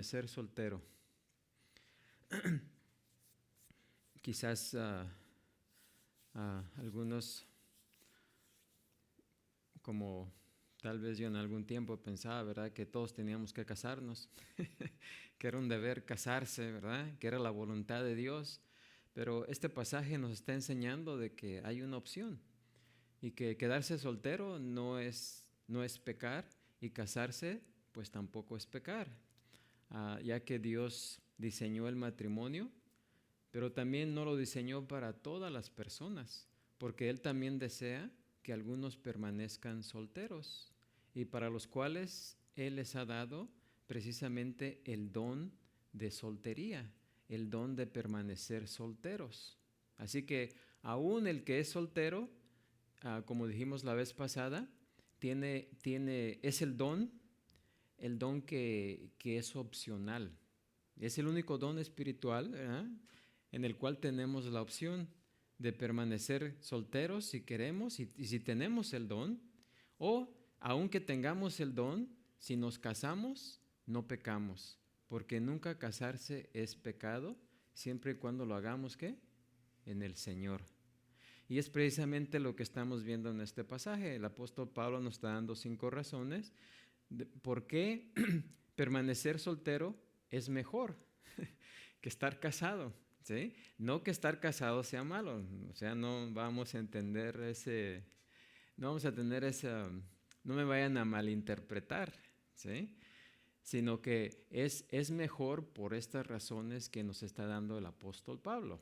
Ser soltero. Quizás algunos, como tal vez yo en algún tiempo pensaba, ¿verdad?, que todos teníamos que casarnos, que era un deber casarse, ¿verdad?, que era la voluntad de Dios. Pero este pasaje nos está enseñando de que hay una opción y que quedarse soltero no es pecar, y casarse pues tampoco es pecar, ya que Dios diseñó el matrimonio, pero también no lo diseñó para todas las personas, porque Él también desea que algunos permanezcan solteros, y para los cuales Él les ha dado precisamente el don de soltería, el don de permanecer solteros. Así que aún el que es soltero, como dijimos la vez pasada, es el don que es opcional. Es el único don espiritual, ¿verdad?, en el cual tenemos la opción de permanecer solteros si queremos y si tenemos el don, o aunque tengamos el don, si nos casamos, no pecamos, porque nunca casarse es pecado, siempre y cuando lo hagamos, ¿qué?, en el Señor. Y es precisamente lo que estamos viendo en este pasaje. El apóstol Pablo nos está dando 5 razones de por qué permanecer soltero es mejor que estar casado, ¿sí? No que estar casado sea malo, o sea, no vamos a entender no vamos a tener no me vayan a malinterpretar, ¿sí?, sino que es mejor por estas razones que nos está dando el apóstol Pablo.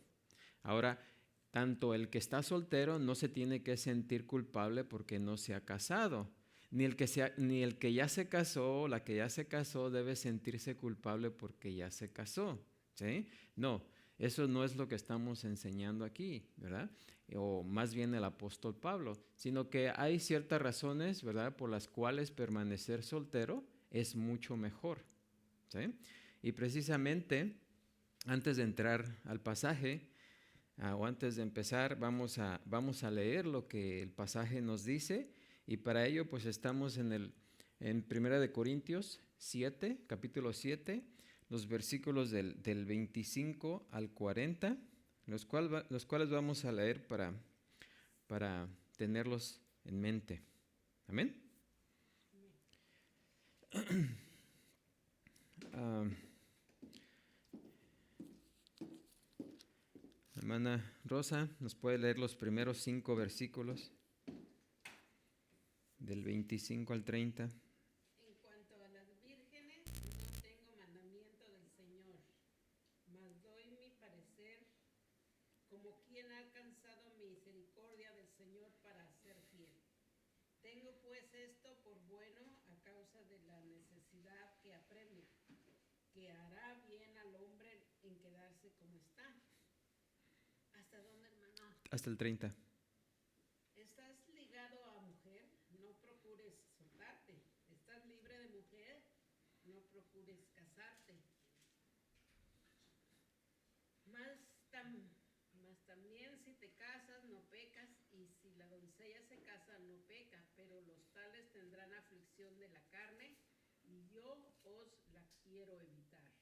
Ahora, tanto el que está soltero no se tiene que sentir culpable porque no se ha casado, ni el que ya se casó o la que ya se casó debe sentirse culpable porque ya se casó, ¿sí? No, eso no es lo que estamos enseñando aquí, ¿verdad? O más bien el apóstol Pablo, sino que hay ciertas razones, ¿verdad?, por las cuales permanecer soltero es mucho mejor, ¿sí? Y precisamente, antes de entrar al pasaje, o antes de empezar, vamos a leer lo que el pasaje nos dice, y para ello pues estamos en 1 de Corintios 7, capítulo 7, los versículos del 25 al 40, los cuales vamos a leer para tenerlos en mente. Amén. Hermana Rosa, ¿nos puede leer los primeros 5 versículos del 25 al 30? En cuanto a las vírgenes, no tengo mandamiento del Señor, mas doy mi parecer como quien ha alcanzado misericordia del Señor para ser fiel. Tengo pues esto por bueno a causa de la necesidad que apremia, que hará bien al hombre en quedarse como está. ¿Hasta dónde, hermano? Hasta el 30. ¿Estás ligado a mujer? No procures soltarte. ¿Estás libre de mujer? No procures casarte. Más, más también si te casas no pecas, y si la doncella se casa no peca, pero los tales tendrán aflicción de la carne, y yo os la quiero evitar.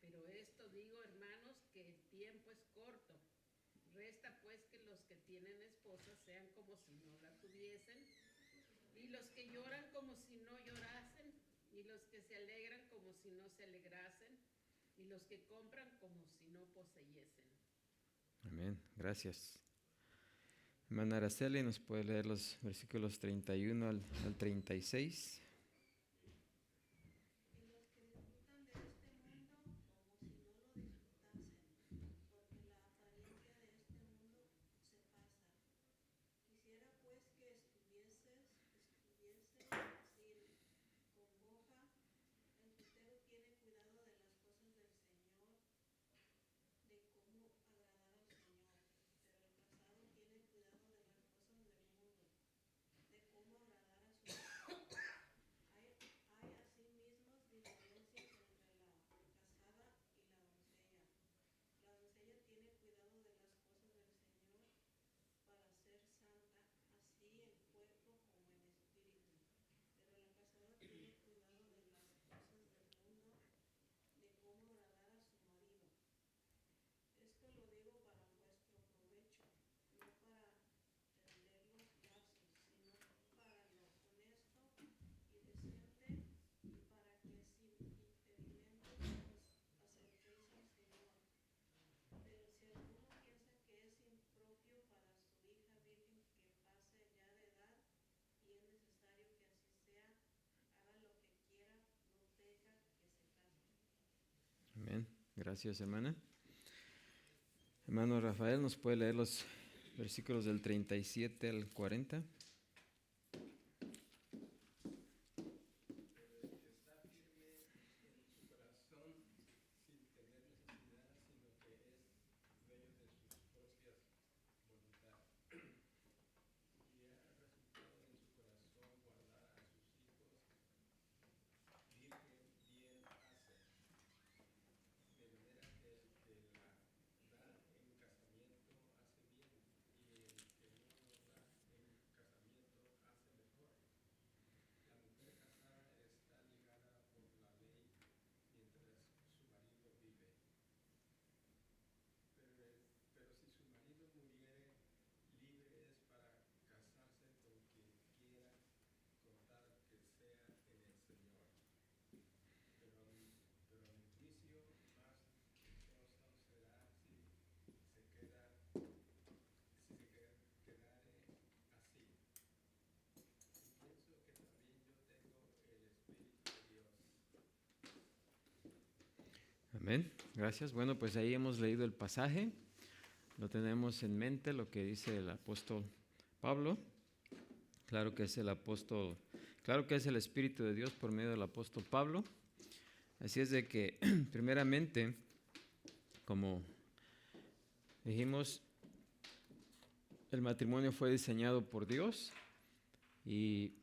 Pero esto digo, hermanos, que el tiempo es corto. Resta pues que los que tienen esposa sean como si no la tuviesen, y los que lloran como si no llorasen, y los que se alegran como si no se alegrasen, y los que compran como si no poseyesen. Amén, gracias. Hermana Araceli, ¿nos puede leer los versículos 31 al 36? Y los que disfrutan de este mundo como si no lo disfrutasen, porque la apariencia de este mundo se pasa. Quisiera pues que estuvieses sin congoja. El soltero tiene cuidado de las cosas del Señor, de cómo agradar al Señor, pero el casado tiene cuidado de las cosas del mundo, de cómo agradar a su mujer. Gracias, hermana. Hermano Rafael, ¿nos puede leer los versículos del 37 al 40? Amén. Gracias. Bueno, pues ahí hemos leído el pasaje. Lo tenemos en mente, lo que dice el apóstol Pablo. Claro que es el apóstol, claro que es el Espíritu de Dios por medio del apóstol Pablo. Así es de que, primeramente, como dijimos, el matrimonio fue diseñado por Dios y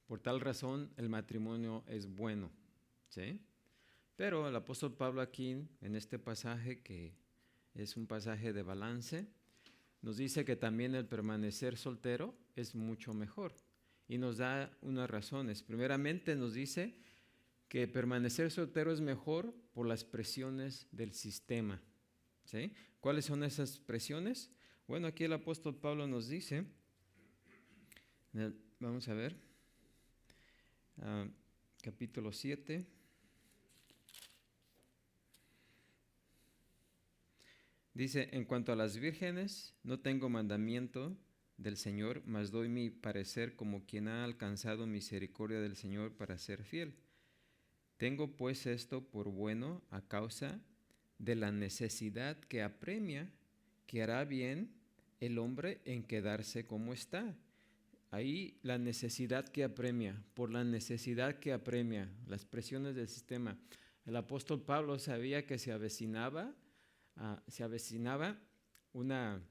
por tal razón el matrimonio es bueno, ¿sí? Pero el apóstol Pablo aquí, en este pasaje, que es un pasaje de balance, nos dice que también el permanecer soltero es mucho mejor y nos da unas razones. Primeramente nos dice que permanecer soltero es mejor por las presiones del sistema, ¿sí? ¿Cuáles son esas presiones? Bueno, aquí el apóstol Pablo nos dice, vamos a ver, capítulo 7. Dice, en cuanto a las vírgenes, no tengo mandamiento del Señor, mas doy mi parecer como quien ha alcanzado misericordia del Señor para ser fiel. Tengo pues esto por bueno a causa de la necesidad que apremia, que hará bien el hombre en quedarse como está. Ahí la necesidad que apremia, por la necesidad que apremia, las presiones del sistema. El apóstol Pablo sabía que se avecinaba una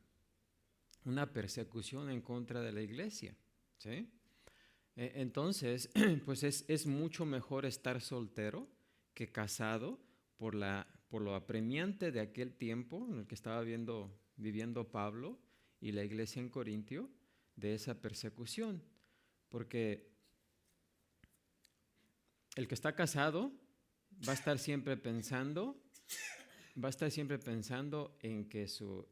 persecución en contra de la iglesia, ¿sí? Entonces, pues es mucho mejor estar soltero que casado por lo apremiante de aquel tiempo en el que estaba viviendo Pablo y la iglesia en Corintio, de esa persecución. Porque el que está casado va a estar siempre pensando en que su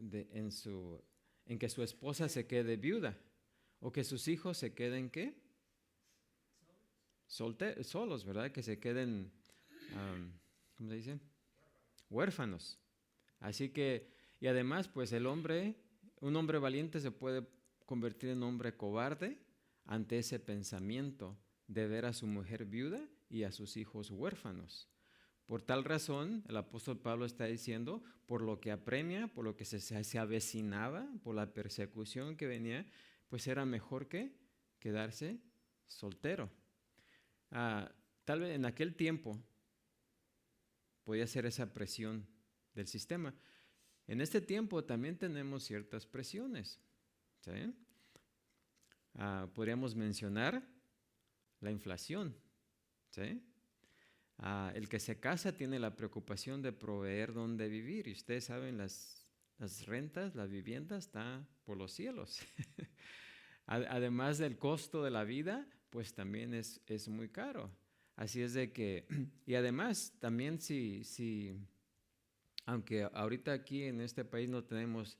esposa se quede viuda o que sus hijos se queden ¿qué? Solos, ¿verdad? Que se queden, ¿cómo se dice? Huérfanos. Así que, y además, pues un hombre valiente se puede convertir en un hombre cobarde ante ese pensamiento de ver a su mujer viuda y a sus hijos huérfanos. Por tal razón, el apóstol Pablo está diciendo, por lo que apremia, por lo que se avecinaba, por la persecución que venía, pues era mejor que quedarse soltero. Tal vez en aquel tiempo podía ser esa presión del sistema. En este tiempo también tenemos ciertas presiones, ¿sí? Podríamos mencionar la inflación, ¿sí? El que se casa tiene la preocupación de proveer dónde vivir y ustedes saben, las rentas, la vivienda está por los cielos. Además del costo de la vida, pues también es muy caro. Así es de que, y además también aunque ahorita aquí en este país no tenemos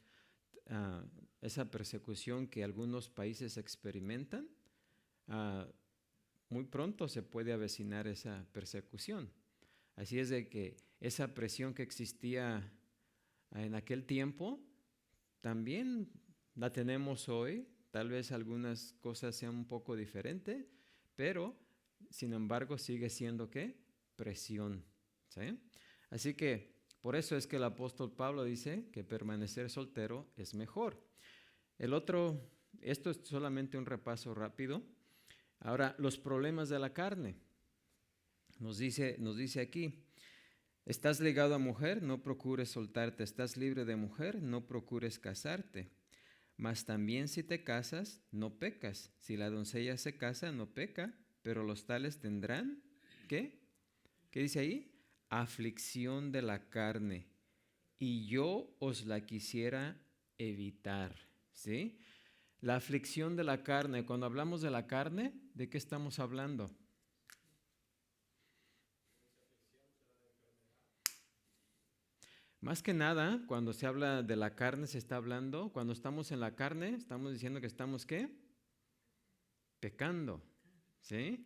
esa persecución que algunos países experimentan, muy pronto se puede avecinar esa persecución. Así es de que esa presión que existía en aquel tiempo, también la tenemos hoy. Tal vez algunas cosas sean un poco diferentes, pero sin embargo sigue siendo ¿qué? Presión, ¿sí? Así que por eso es que el apóstol Pablo dice que permanecer soltero es mejor. Esto es solamente un repaso rápido. Ahora, los problemas de la carne. Nos dice aquí, estás ligado a mujer, no procures soltarte. Estás libre de mujer, no procures casarte. Mas también si te casas, no pecas. Si la doncella se casa, no peca, pero los tales tendrán, ¿qué? ¿Qué dice ahí? Aflicción de la carne. Y yo os la quisiera evitar, ¿sí? La aflicción de la carne. Cuando hablamos de la carne, ¿de qué estamos hablando? Más que nada, cuando se habla de la carne, se está hablando, cuando estamos en la carne, estamos diciendo que estamos, ¿qué? Pecando, ¿sí?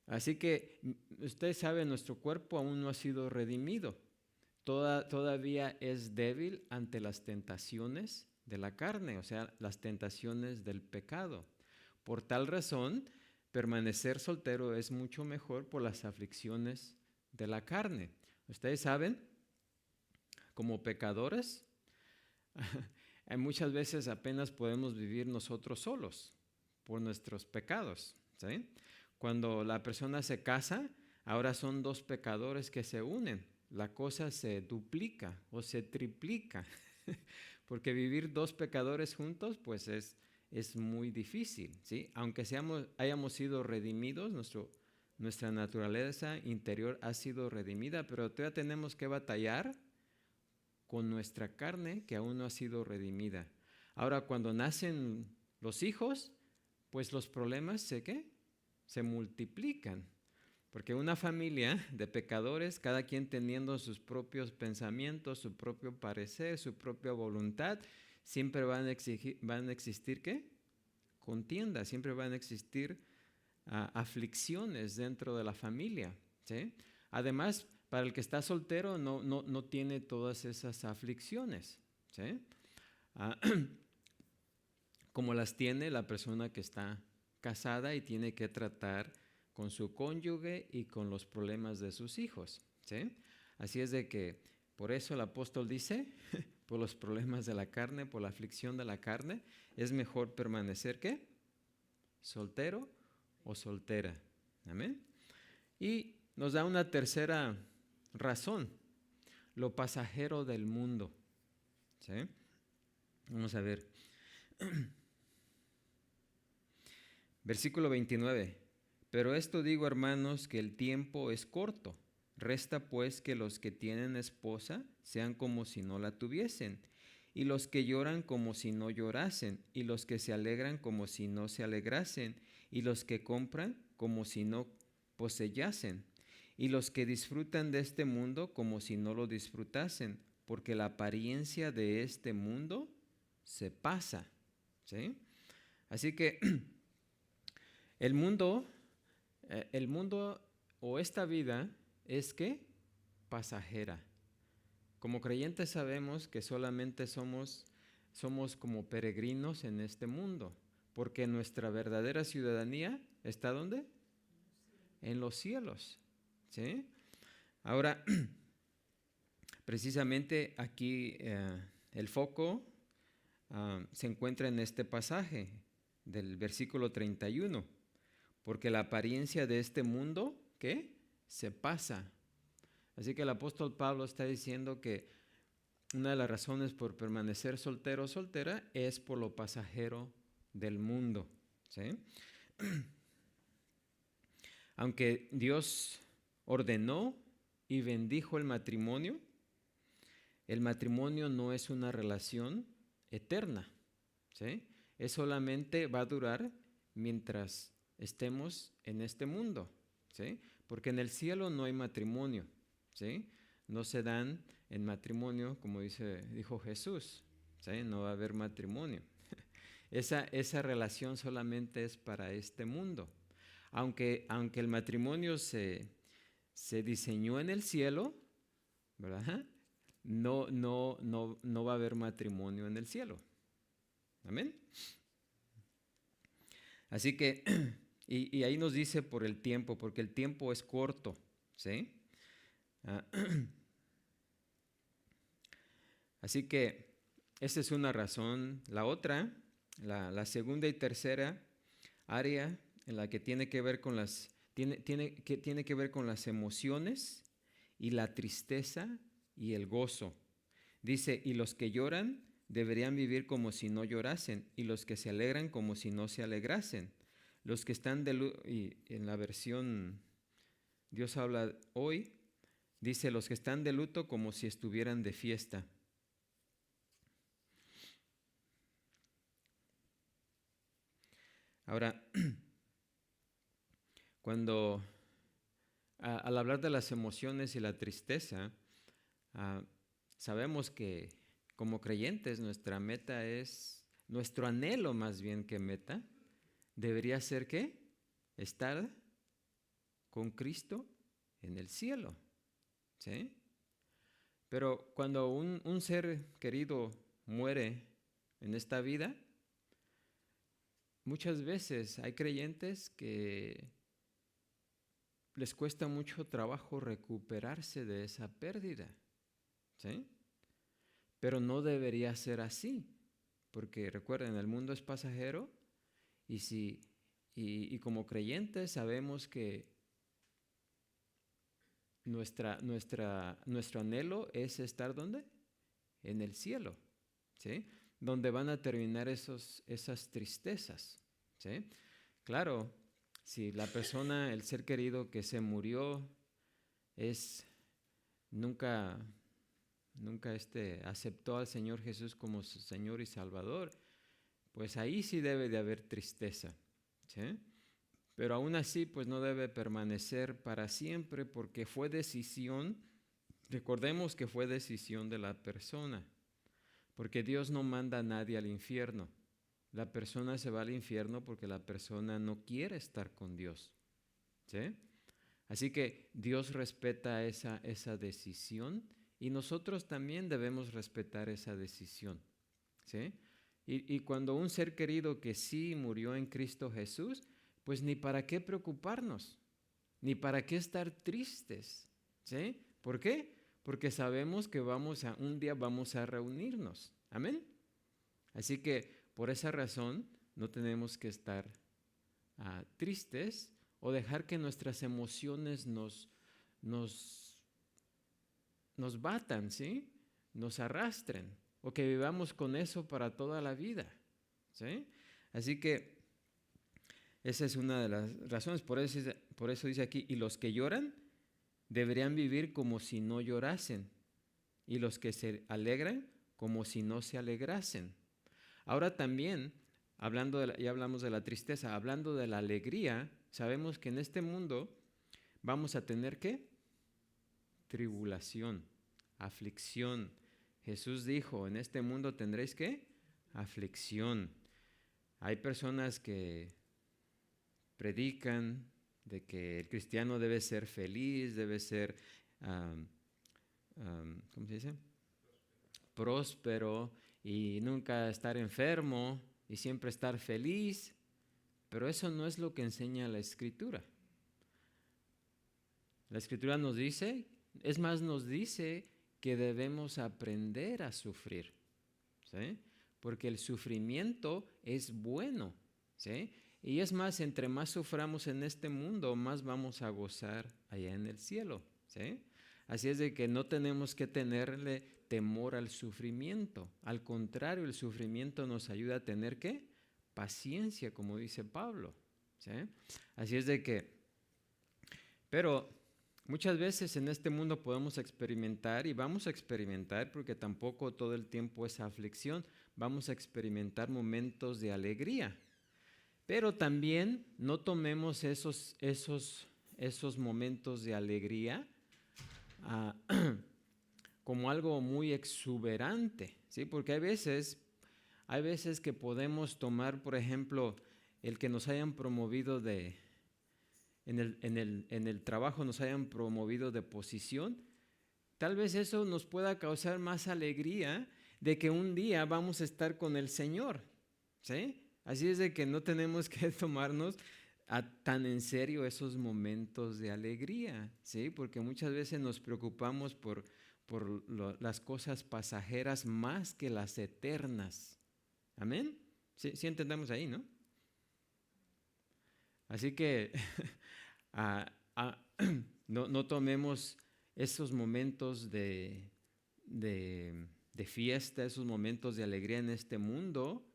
Así que usted sabe, nuestro cuerpo aún no ha sido redimido. Todavía es débil ante las tentaciones de la carne, o sea, las tentaciones del pecado. Por tal razón, permanecer soltero es mucho mejor por las aflicciones de la carne. Ustedes saben, como pecadores, muchas veces apenas podemos vivir nosotros solos por nuestros pecados, ¿sí? Cuando la persona se casa, ahora son dos pecadores que se unen. La cosa se duplica o se triplica, porque vivir dos pecadores juntos, pues es muy difícil, ¿sí? Aunque hayamos sido redimidos, nuestra naturaleza interior ha sido redimida, pero todavía tenemos que batallar con nuestra carne que aún no ha sido redimida. Ahora, cuando nacen los hijos, pues los problemas se multiplican. Porque una familia de pecadores, cada quien teniendo sus propios pensamientos, su propio parecer, su propia voluntad, siempre van a existir ¿qué? Contiendas, siempre van a existir aflicciones dentro de la familia, ¿sí? Además, para el que está soltero no tiene todas esas aflicciones, ¿sí? Como las tiene la persona que está casada y tiene que tratar con su cónyuge y con los problemas de sus hijos, ¿sí? Así es de que por eso el apóstol dice, por los problemas de la carne, por la aflicción de la carne, es mejor permanecer ¿qué? Soltero o soltera. Amén. Y nos da una tercera razón, lo pasajero del mundo, ¿sí? Vamos a ver. Versículo 29. Pero esto digo, hermanos, que el tiempo es corto. Resta pues que los que tienen esposa sean como si no la tuviesen, y los que lloran como si no llorasen, y los que se alegran como si no se alegrasen, y los que compran como si no poseyasen, y los que disfrutan de este mundo como si no lo disfrutasen, porque la apariencia de este mundo se pasa, ¿sí? Así que el mundo o esta vida es que pasajera. Como creyentes sabemos que solamente somos como peregrinos en este mundo, porque nuestra verdadera ciudadanía está ¿dónde? En los cielos, ¿sí? Ahora, precisamente aquí el foco se encuentra en este pasaje del versículo 31, porque la apariencia de este mundo, ¿qué? Se pasa. Así que el apóstol Pablo está diciendo que una de las razones por permanecer soltero o soltera es por lo pasajero del mundo, ¿sí? Aunque Dios ordenó y bendijo el matrimonio no es una relación eterna, ¿sí? Es solamente va a durar mientras estemos en este mundo, ¿sí? Porque en el cielo no hay matrimonio, ¿sí? No se dan en matrimonio, como dijo Jesús, ¿sí? No va a haber matrimonio. Esa relación solamente es para este mundo. Aunque el matrimonio se diseñó en el cielo, ¿verdad? No va a haber matrimonio en el cielo. Amén. Así que, y ahí nos dice por el tiempo, porque el tiempo es corto, ¿sí? Así que esa es una razón. La otra, la segunda y tercera área en la que tiene que ver con tiene que ver con las emociones y la tristeza y el gozo. Dice, y los que lloran deberían vivir como si no llorasen, y los que se alegran como si no se alegrasen. Los que están y en la versión Dios habla hoy, dice, los que están de luto como si estuvieran de fiesta. Ahora, cuando al hablar de las emociones y la tristeza, sabemos que como creyentes nuestra meta nuestro anhelo más bien que meta, debería ser ¿qué? Estar con Cristo en el cielo, ¿sí? Pero cuando un ser querido muere en esta vida, muchas veces hay creyentes que les cuesta mucho trabajo recuperarse de esa pérdida, ¿sí? Pero no debería ser así, porque recuerden, el mundo es pasajero y como creyentes sabemos que nuestro anhelo es estar ¿dónde? En el cielo, ¿sí? Donde van a terminar esas tristezas, ¿sí? Claro, si la persona, el ser querido que se murió, nunca aceptó al Señor Jesús como su Señor y Salvador, pues ahí sí debe de haber tristeza, ¿sí? Pero aún así, pues no debe permanecer para siempre porque fue decisión, recordemos que fue decisión de la persona, porque Dios no manda a nadie al infierno. La persona se va al infierno porque la persona no quiere estar con Dios, ¿sí? Así que Dios respeta esa decisión y nosotros también debemos respetar esa decisión, ¿sí? Y cuando un ser querido que sí murió en Cristo Jesús, pues ni para qué preocuparnos, ni para qué estar tristes, ¿sí? ¿Por qué? Porque sabemos que un día vamos a reunirnos, ¿amén? Así que por esa razón no tenemos que estar tristes o dejar que nuestras emociones nos batan, ¿sí? Nos arrastren o que vivamos con eso para toda la vida, ¿sí? Así que esa es una de las razones, por eso dice aquí, y los que lloran deberían vivir como si no llorasen, y los que se alegran como si no se alegrasen. Ahora también, ya hablamos de la tristeza, hablando de la alegría, sabemos que en este mundo vamos a tener ¿qué? Tribulación, aflicción. Jesús dijo, en este mundo tendréis ¿qué? Aflicción. Hay personas que predican de que el cristiano debe ser feliz, debe ser, ¿cómo se dice? Próspero y nunca estar enfermo y siempre estar feliz, pero eso no es lo que enseña la Escritura. La Escritura nos dice, es más, nos dice que debemos aprender a sufrir, ¿sí? Porque el sufrimiento es bueno, ¿sí? Y es más, entre más suframos en este mundo, más vamos a gozar allá en el cielo, ¿sí? Así es de que no tenemos que tenerle temor al sufrimiento. Al contrario, el sufrimiento nos ayuda a tener ¿qué? Paciencia, como dice Pablo, ¿sí? Así es de que, pero muchas veces en este mundo podemos experimentar y vamos a experimentar, porque tampoco todo el tiempo es aflicción, vamos a experimentar momentos de alegría. Pero también no tomemos esos momentos de alegría como algo muy exuberante, ¿sí? Porque hay veces que podemos tomar, por ejemplo, el que nos hayan promovido en el trabajo, nos hayan promovido de posición, tal vez eso nos pueda causar más alegría de que un día vamos a estar con el Señor, ¿sí? Así es de que no tenemos que tomarnos tan en serio esos momentos de alegría, ¿sí? Porque muchas veces nos preocupamos por las cosas pasajeras más que las eternas. ¿Amén? Sí, sí entendemos ahí, ¿no? Así que ah, ah, no tomemos esos momentos de fiesta, esos momentos de alegría en este mundo,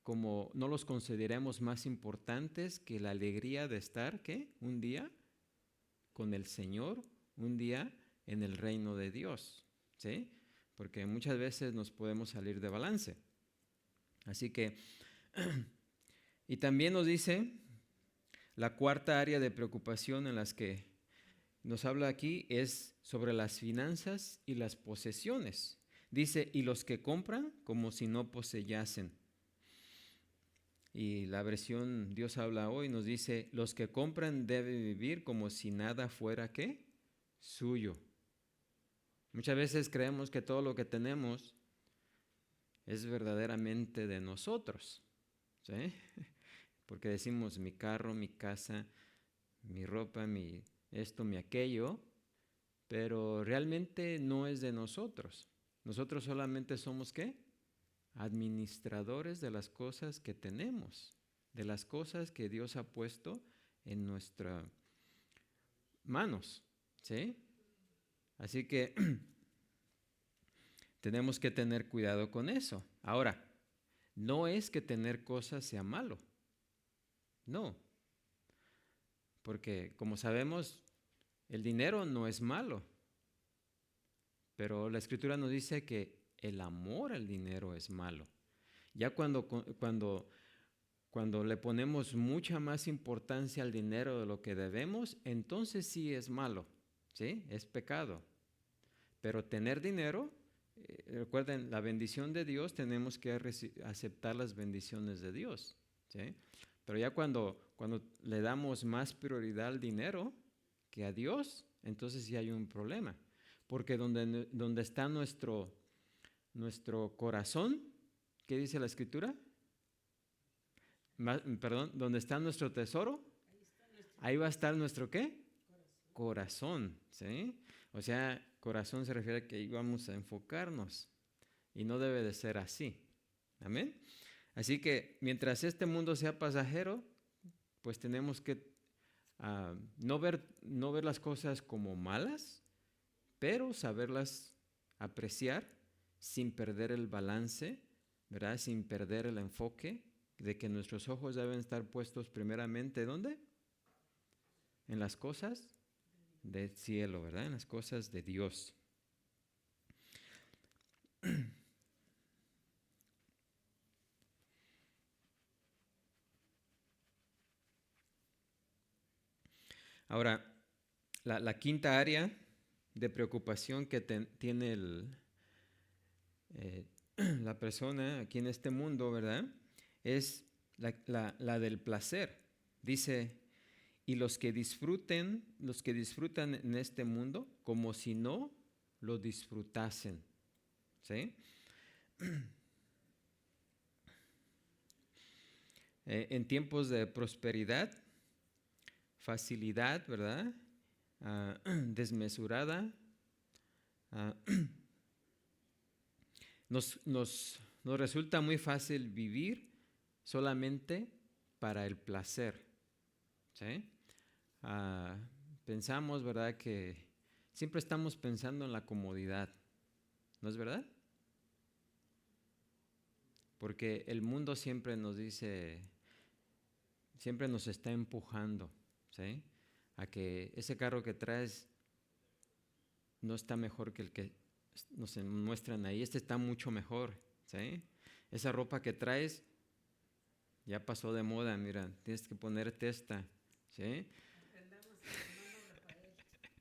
como no los consideremos más importantes que la alegría de estar, ¿qué? Un día con el Señor, un día en el reino de Dios, ¿sí? Porque muchas veces nos podemos salir de balance. Así que, y también nos dice la cuarta área de preocupación en las que nos habla aquí es sobre las finanzas y las posesiones. Dice, y los que compran como si no poseyasen. Y la versión Dios habla hoy nos dice, los que compran deben vivir como si nada fuera, ¿qué? Suyo. Muchas veces creemos que todo lo que tenemos es verdaderamente de nosotros, ¿sí? Porque decimos mi carro, mi casa, mi ropa, mi esto, mi aquello, pero realmente no es de nosotros. Nosotros solamente somos, ¿qué? Administradores de las cosas que tenemos, de las cosas que Dios ha puesto en nuestras manos, ¿sí? Así que tenemos que tener cuidado con eso. Ahora, no es que tener cosas sea malo, no, porque como sabemos, el dinero no es malo, pero la Escritura nos dice que el amor al dinero es malo. Ya cuando le ponemos mucha más importancia al dinero de lo que debemos, entonces sí es malo, ¿sí? Es pecado. Pero tener dinero, recuerden, la bendición de Dios, tenemos que aceptar las bendiciones de Dios, ¿sí? Pero ya cuando le damos más prioridad al dinero que a Dios, entonces sí hay un problema. Porque donde está nuestro corazón, ¿qué dice la Escritura? Perdón, donde está nuestro tesoro, ahí va a estar nuestro ¿qué? Corazón, ¿sí? O sea, corazón se refiere a que ahí vamos a enfocarnos y no debe de ser así. Amén. Así que mientras este mundo sea pasajero, pues tenemos que no ver las cosas como malas, pero saberlas apreciar sin perder el balance, ¿verdad? Sin perder el enfoque de que nuestros ojos deben estar puestos primeramente, ¿dónde? En las cosas del cielo, ¿verdad? En las cosas de Dios. Ahora, la quinta área de preocupación que tiene la persona aquí en este mundo, ¿verdad? Es la del placer. Dice, y los que disfrutan en este mundo como si no lo disfrutasen, ¿sí? En tiempos de prosperidad, facilidad, ¿verdad? Desmesurada, ah, nos resulta muy fácil vivir solamente para el placer, ¿sí? Pensamos, ¿verdad?, que siempre estamos pensando en la comodidad, ¿no es verdad? Porque el mundo siempre nos dice, siempre nos está empujando, ¿sí? A que ese carro que traes no está mejor que el que nos muestran ahí, este está mucho mejor, ¿sí? Esa ropa que traes ya pasó de moda, mira, tienes que ponerte esta, ¿sí? Aprendamos al hermano Rafael, que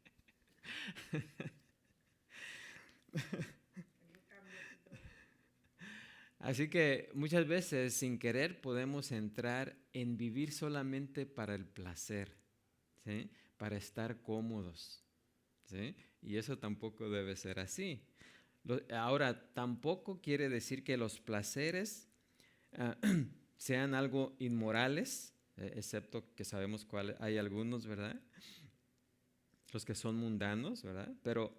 no cambie así todo. Así que muchas veces sin querer podemos entrar en vivir solamente para el placer, ¿sí? Para estar cómodos, ¿sí? Y eso tampoco debe ser así. Ahora, tampoco quiere decir que los placeres sean algo inmorales, excepto que sabemos cuál, hay algunos, ¿verdad? Los que son mundanos, ¿verdad? Pero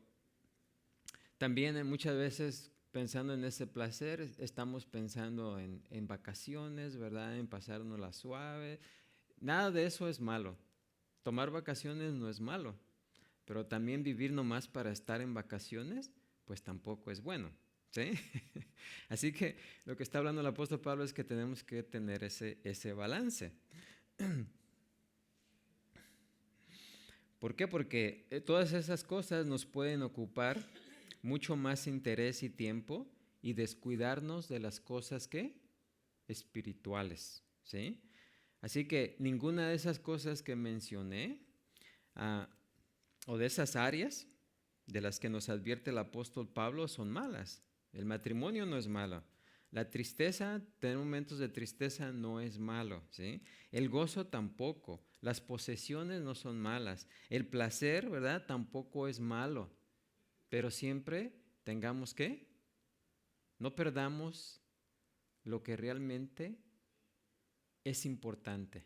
también muchas veces pensando en ese placer, estamos pensando en vacaciones, ¿verdad? En pasárnosla suave. Nada de eso es malo. Tomar vacaciones no es malo, pero también vivir nomás para estar en vacaciones, pues tampoco es bueno, ¿sí? Así que lo que está hablando el apóstol Pablo es que tenemos que tener ese balance. ¿Por qué? Porque todas esas cosas nos pueden ocupar mucho más interés y tiempo y descuidarnos de las cosas que espirituales, ¿sí? Así que ninguna de esas cosas que mencioné o de esas áreas de las que nos advierte el apóstol Pablo son malas. El matrimonio no es malo. La tristeza, tener momentos de tristeza no es malo, ¿sí? El gozo tampoco. Las posesiones no son malas. El placer, ¿verdad? Tampoco es malo. Pero siempre tengamos que, no perdamos lo que realmente es importante,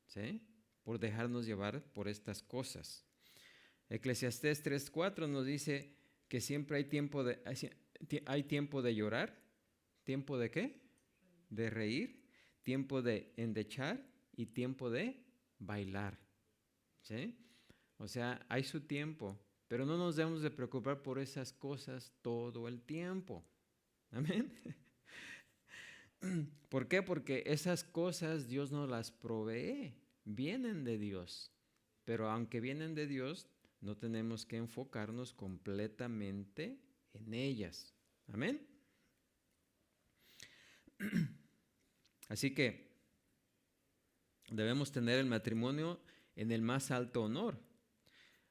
¿sí? Por dejarnos llevar por estas cosas. Eclesiastés 3:4 nos dice que siempre hay tiempo de llorar, tiempo de ¿qué? De reír, tiempo de endechar y tiempo de bailar, ¿sí? O sea, hay su tiempo, pero no nos debemos de preocupar por esas cosas todo el tiempo. Amén. ¿Por qué? Porque esas cosas Dios nos las provee, vienen de Dios. Pero aunque vienen de Dios, no tenemos que enfocarnos completamente en ellas. Amén. Así que debemos tener el matrimonio en el más alto honor,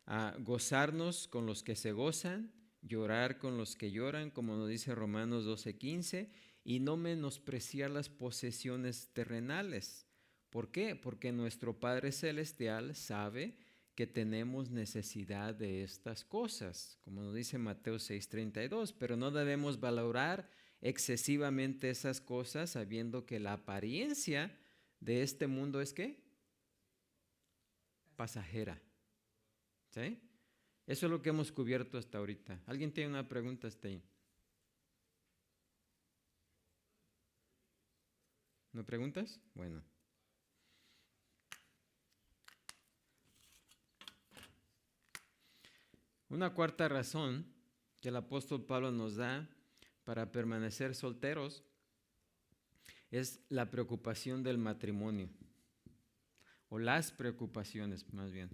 a gozarnos con los que se gozan, llorar con los que lloran, como nos dice Romanos 12:15, y no menospreciar las posesiones terrenales. ¿Por qué? Porque nuestro Padre Celestial sabe que tenemos necesidad de estas cosas, como nos dice Mateo 6:32, pero no debemos valorar excesivamente esas cosas sabiendo que la apariencia de este mundo es ¿qué? Pasajera. ¿Sí? Eso es lo que hemos cubierto hasta ahorita. ¿Alguien tiene una pregunta hasta ahí? ¿No preguntas? Bueno. Una cuarta razón que el apóstol Pablo nos da para permanecer solteros es la preocupación del matrimonio, o las preocupaciones más bien.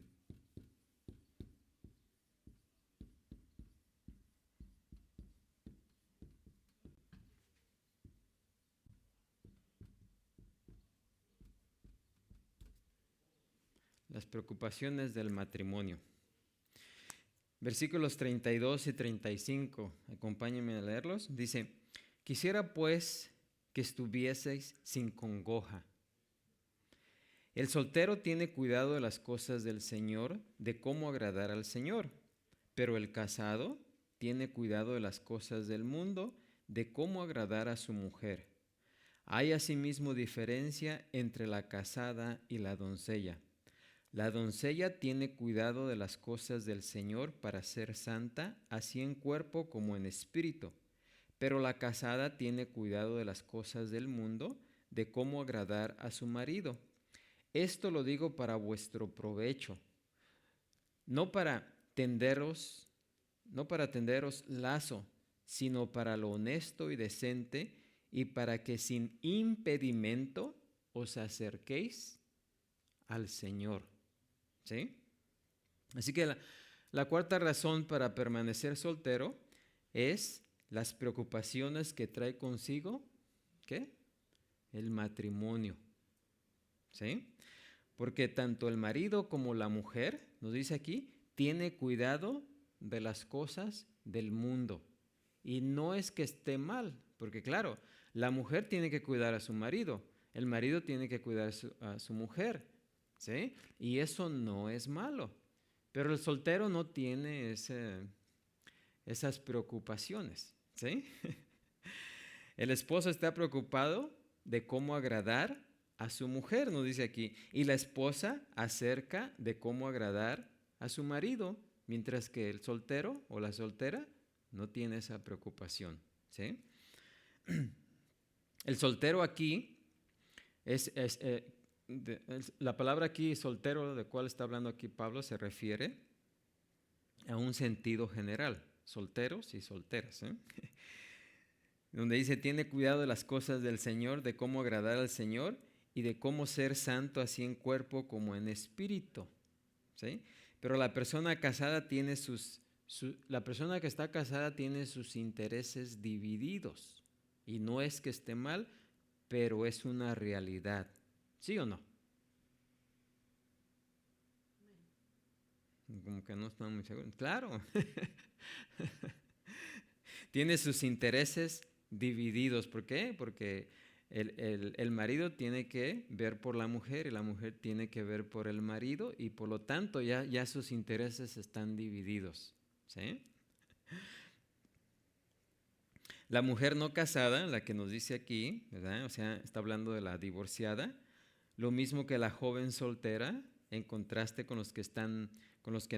Las preocupaciones del matrimonio. Versículos 32 y 35, acompáñenme a leerlos. Dice, quisiera pues que estuvieseis sin congoja. El soltero tiene cuidado de las cosas del Señor, de cómo agradar al Señor, pero el casado tiene cuidado de las cosas del mundo, de cómo agradar a su mujer. Hay asimismo diferencia entre la casada y la doncella. La doncella tiene cuidado de las cosas del Señor para ser santa, así en cuerpo como en espíritu. Pero la casada tiene cuidado de las cosas del mundo, de cómo agradar a su marido. Esto lo digo para vuestro provecho, no para tenderos lazo, sino para lo honesto y decente, y para que sin impedimento os acerquéis al Señor. ¿Sí? Así que la cuarta razón para permanecer soltero es las preocupaciones que trae consigo, ¿qué? El matrimonio. ¿Sí? Porque tanto el marido como la mujer, nos dice aquí, tiene cuidado de las cosas del mundo. Y no es que esté mal, porque claro, la mujer tiene que cuidar a su marido, el marido tiene que cuidar a su mujer, ¿sí? Y eso no es malo. Pero el soltero no tiene esas preocupaciones, ¿sí? El esposo está preocupado de cómo agradar a su mujer, nos dice aquí, y la esposa acerca de cómo agradar a su marido, mientras que el soltero o la soltera no tiene esa preocupación, ¿sí? El soltero aquí la palabra aquí, soltero, de cuál está hablando aquí Pablo, se refiere a un sentido general, solteros y solteras, ¿eh? Donde dice, tiene cuidado de las cosas del Señor, de cómo agradar al Señor y de cómo ser santo así en cuerpo como en espíritu, ¿sí? Pero la persona casada tiene la persona que está casada tiene sus intereses divididos, y no es que esté mal, pero es una realidad, ¿sí o no? Como que no están muy seguros. Claro. Tiene sus intereses divididos. ¿Por qué? Porque el marido tiene que ver por la mujer y la mujer tiene que ver por el marido, y por lo tanto ya sus intereses están divididos, ¿sí? La mujer no casada, la que nos dice aquí, ¿verdad? O sea, está hablando de la divorciada, lo mismo que la joven soltera, en contraste con los que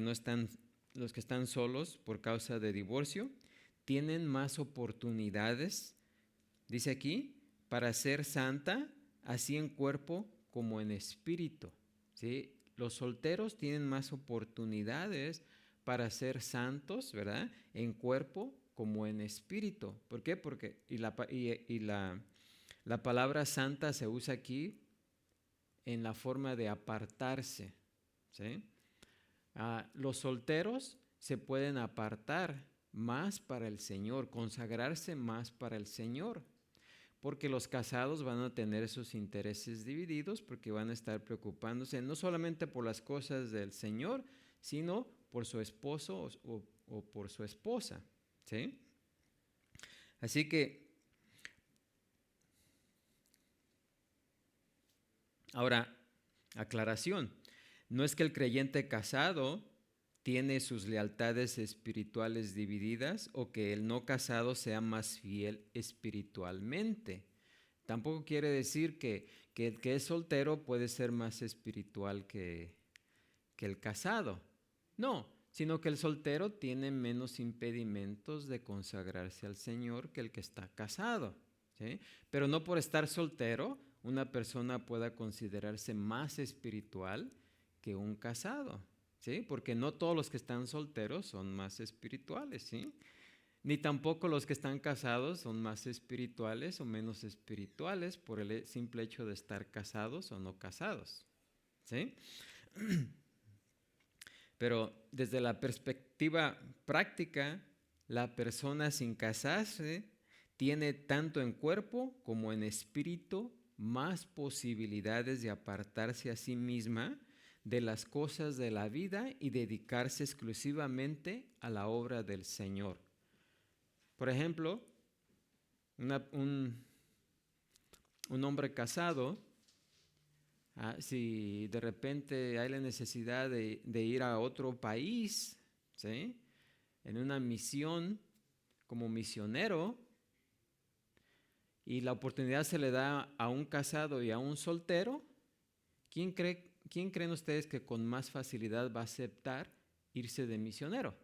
no están, los que están solos por causa de divorcio, tienen más oportunidades, dice aquí, para ser santa, así en cuerpo como en espíritu, ¿sí? Los solteros tienen más oportunidades para ser santos, ¿verdad? En cuerpo como en espíritu. ¿Por qué? Porque la palabra santa se usa aquí en la forma de apartarse, ¿sí? Los solteros se pueden apartar más para el Señor, consagrarse más para el Señor, porque los casados van a tener sus intereses divididos, porque van a estar preocupándose no solamente por las cosas del Señor, sino por su esposo o por su esposa, ¿sí? Así que, ahora, aclaración, no es que el creyente casado tiene sus lealtades espirituales divididas o que el no casado sea más fiel espiritualmente. Tampoco quiere decir que el que es soltero puede ser más espiritual que el casado. No, sino que el soltero tiene menos impedimentos de consagrarse al Señor que el que está casado, ¿sí? Pero no por estar soltero una persona pueda considerarse más espiritual que un casado, ¿sí? Porque no todos los que están solteros son más espirituales, ¿sí? Ni tampoco los que están casados son más espirituales o menos espirituales por el simple hecho de estar casados o no casados, ¿sí? Pero desde la perspectiva práctica, la persona sin casarse tiene tanto en cuerpo como en espíritu más posibilidades de apartarse a sí misma de las cosas de la vida y dedicarse exclusivamente a la obra del Señor. Por ejemplo, un hombre casado, si de repente hay la necesidad de ir a otro país, ¿sí? En una misión como misionero, y la oportunidad se le da a un casado y a un soltero, ¿quién creen ustedes que con más facilidad va a aceptar irse de misionero?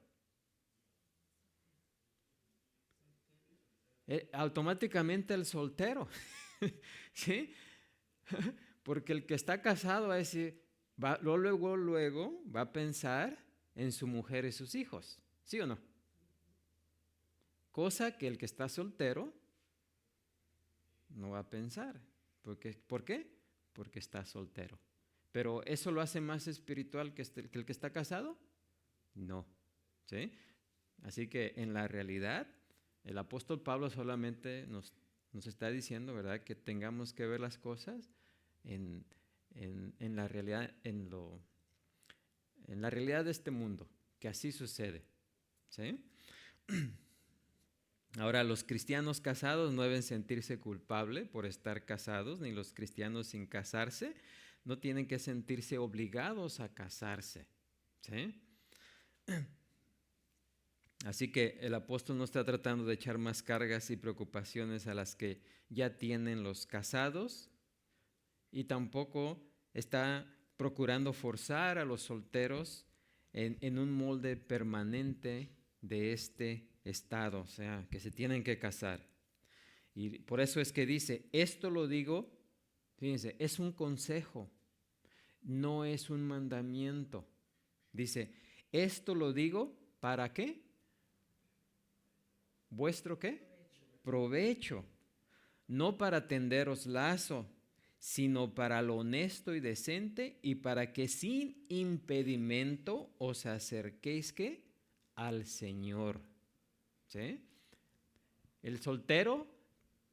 Automáticamente el soltero, ¿sí? Porque el que está casado va a decir, luego va a pensar en su mujer y sus hijos, ¿sí o no? Cosa que el que está soltero no va a pensar. ¿Por qué? Porque está soltero. ¿Pero eso lo hace más espiritual que el que está casado? No, ¿sí? Así que en la realidad, el apóstol Pablo solamente nos está diciendo, ¿verdad?, que tengamos que ver las cosas en la realidad, en la realidad de este mundo, que así sucede, ¿sí? Ahora, los cristianos casados no deben sentirse culpables por estar casados, ni los cristianos sin casarse no tienen que sentirse obligados a casarse, ¿sí? Así que el apóstol no está tratando de echar más cargas y preocupaciones a las que ya tienen los casados, y tampoco está procurando forzar a los solteros en un molde permanente de este estado, o sea, que se tienen que casar. Y por eso es que dice, esto lo digo, fíjense, es un consejo, no es un mandamiento. Dice, esto lo digo, ¿para qué? ¿Vuestro qué? Provecho. No para tenderos lazo, sino para lo honesto y decente, y para que sin impedimento os acerquéis ¿qué? Al Señor. ¿Sí? El soltero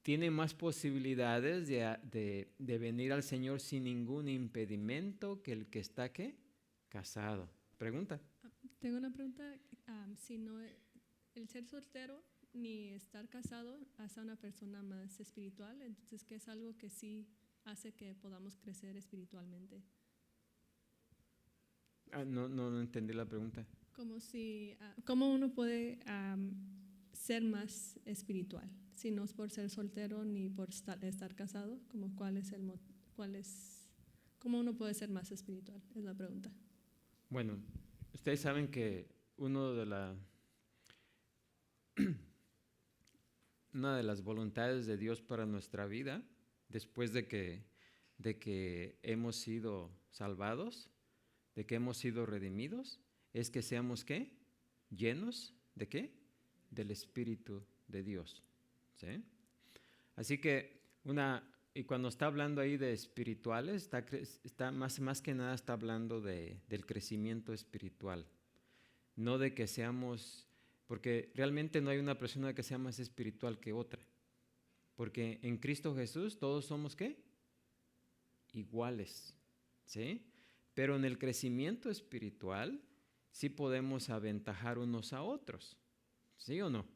tiene más posibilidades de venir al Señor sin ningún impedimento que el que está ¿qué? Casado. Pregunta. Tengo una pregunta. Si no, el ser soltero ni estar casado hace a una persona más espiritual, entonces, ¿qué es algo que sí hace que podamos crecer espiritualmente? No entendí la pregunta. ¿Cómo uno puede ser más espiritual? Si no es por ser soltero ni por estar casado, ¿cómo uno puede ser más espiritual? Es la pregunta. Bueno, ustedes saben que una de las voluntades de Dios para nuestra vida, después de que hemos sido salvados, de que hemos sido redimidos, es que seamos ¿qué? Llenos ¿de qué? Del Espíritu de Dios. ¿Sí? Así que y cuando está hablando ahí de espirituales, está más que nada está hablando del crecimiento espiritual, no de que seamos, porque realmente no hay una persona que sea más espiritual que otra, porque en Cristo Jesús todos somos ¿qué? Iguales, ¿sí? Pero en el crecimiento espiritual sí podemos aventajar unos a otros, ¿sí o no?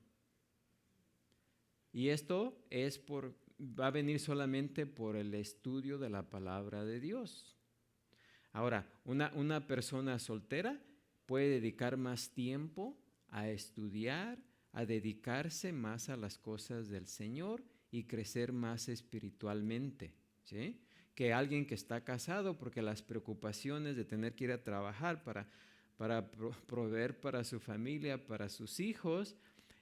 Y esto va a venir solamente por el estudio de la palabra de Dios. Ahora, una persona soltera puede dedicar más tiempo a estudiar, a dedicarse más a las cosas del Señor y crecer más espiritualmente, ¿sí? Que alguien que está casado, porque las preocupaciones de tener que ir a trabajar para proveer para su familia, para sus hijos,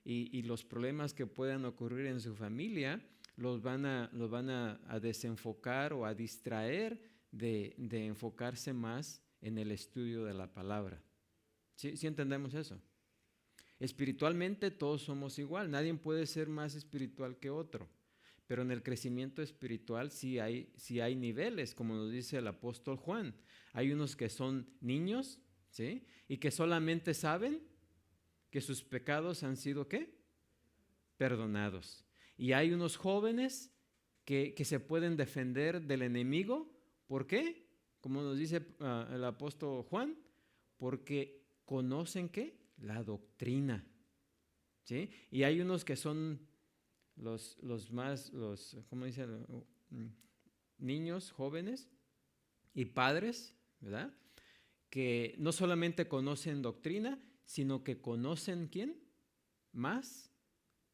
y los problemas que puedan ocurrir en su familia, los van a desenfocar o a distraer de enfocarse más en el estudio de la palabra. ¿Sí entendemos eso? Espiritualmente todos somos igual, nadie puede ser más espiritual que otro, pero en el crecimiento espiritual sí hay niveles, como nos dice el apóstol Juan. Hay unos que son niños, ¿sí? Y que solamente saben que sus pecados han sido ¿qué? Perdonados. Y hay unos jóvenes que se pueden defender del enemigo. ¿Por qué? Como nos dice el apóstol Juan, porque conocen ¿qué? La doctrina. ¿Sí? Y hay unos que son ¿cómo dice? Niños, jóvenes y padres, ¿verdad? Que no solamente conocen doctrina, sino que conocen ¿quién? Más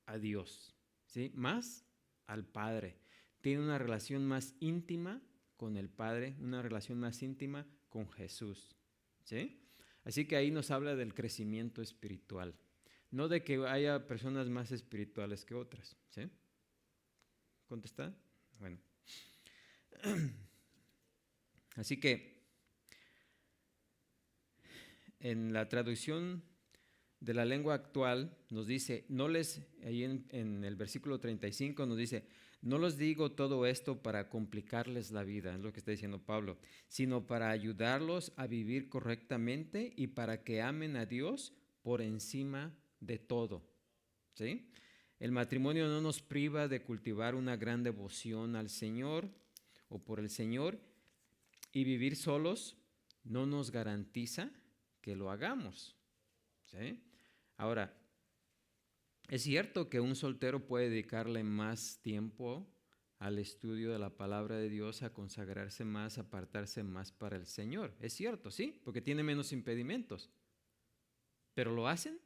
a Dios, ¿sí? Más al Padre. Tienen una relación más íntima con el Padre, una relación más íntima con Jesús, ¿sí? Así que ahí nos habla del crecimiento espiritual, no de que haya personas más espirituales que otras, ¿sí? ¿Contesta? Bueno. Así que en la traducción de la lengua actual nos dice, ahí en el versículo 35 nos dice, no les digo todo esto para complicarles la vida, es lo que está diciendo Pablo, sino para ayudarlos a vivir correctamente y para que amen a Dios por encima de todo, ¿sí? El matrimonio no nos priva de cultivar una gran devoción al Señor o por el Señor, y vivir solos no nos garantiza que lo hagamos, ¿sí? Ahora, es cierto que un soltero puede dedicarle más tiempo al estudio de la palabra de Dios, a consagrarse más, a apartarse más para el Señor. Es cierto, sí, porque tiene menos impedimentos. ¿Pero lo hacen?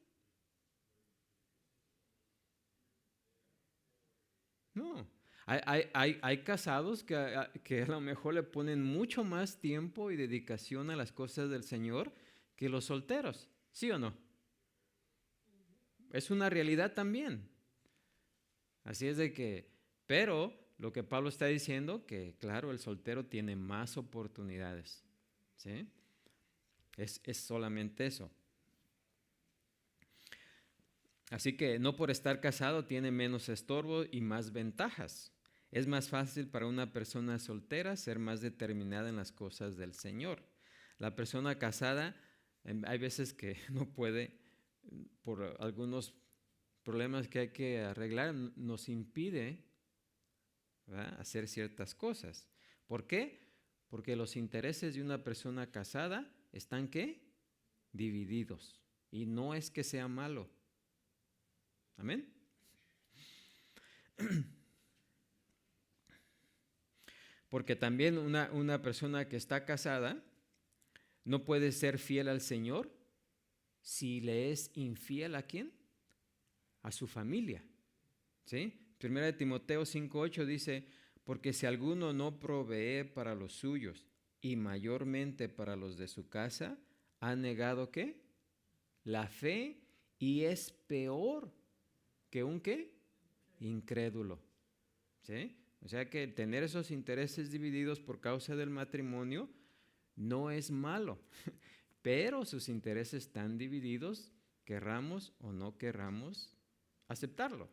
No. Hay casados que a lo mejor le ponen mucho más tiempo y dedicación a las cosas del Señor que los solteros, ¿sí o no? Es una realidad también. Así es de que, pero lo que Pablo está diciendo, que claro, el soltero tiene más oportunidades, ¿sí? Es solamente eso. Así que no por estar casado tiene menos estorbo y más ventajas. Es más fácil para una persona soltera ser más determinada en las cosas del Señor. La persona casada hay veces que no puede, por algunos problemas que hay que arreglar, nos impide, ¿verdad?, hacer ciertas cosas. ¿Por qué? Porque los intereses de una persona casada están ¿qué? Divididos. Y no es que sea malo. Amén. Porque también una persona que está casada no puede ser fiel al Señor si le es infiel ¿a quién? A su familia. ¿Sí? Primera de Timoteo 5:8 dice, porque si alguno no provee para los suyos y mayormente para los de su casa, ha negado ¿qué? La fe y es peor que un ¿qué? Incrédulo. ¿Sí? O sea que tener esos intereses divididos por causa del matrimonio no es malo, pero sus intereses están divididos, querramos o no querramos aceptarlo.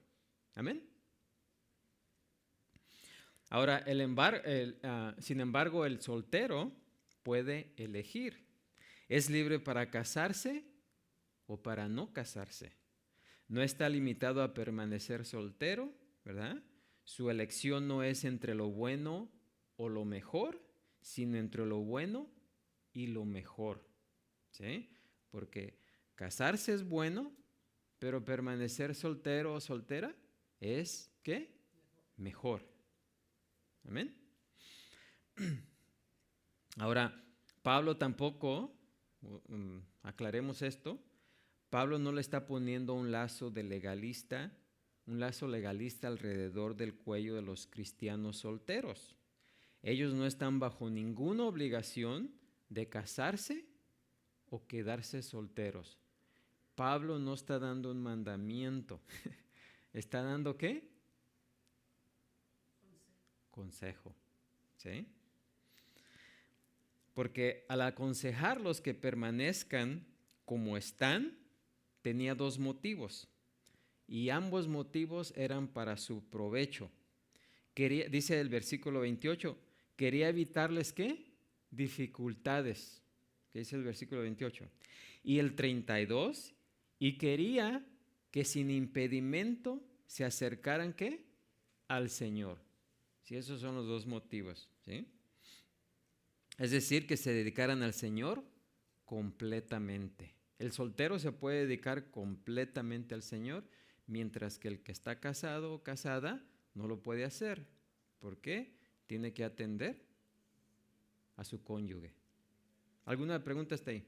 Amén. Ahora, sin embargo, el soltero puede elegir. Es libre para casarse o para no casarse. No está limitado a permanecer soltero, ¿verdad? Su elección no es entre lo bueno o lo mejor, sino entre lo bueno y lo mejor, ¿sí? Porque casarse es bueno, pero permanecer soltero o soltera es, ¿qué? Mejor. Amén. Ahora, Pablo tampoco, aclaremos esto, Pablo no le está poniendo un lazo legalista alrededor del cuello de los cristianos solteros. Ellos no están bajo ninguna obligación de casarse o quedarse solteros. Pablo no está dando un mandamiento. ¿Está dando qué? Consejo. ¿Sí? Porque al aconsejarlos que permanezcan como están, tenía dos motivos. Y ambos motivos eran para su provecho. Dice el versículo 28, quería evitarles ¿qué? Dificultades. ¿Qué dice el versículo 28? Y el 32, y quería que sin impedimento se acercaran ¿qué? Al Señor. Sí, esos son los dos motivos, ¿sí? Es decir, que se dedicaran al Señor completamente. El soltero se puede dedicar completamente al Señor, mientras que el que está casado o casada no lo puede hacer. ¿Por qué? Tiene que atender a su cónyuge. ¿Alguna pregunta hasta ahí?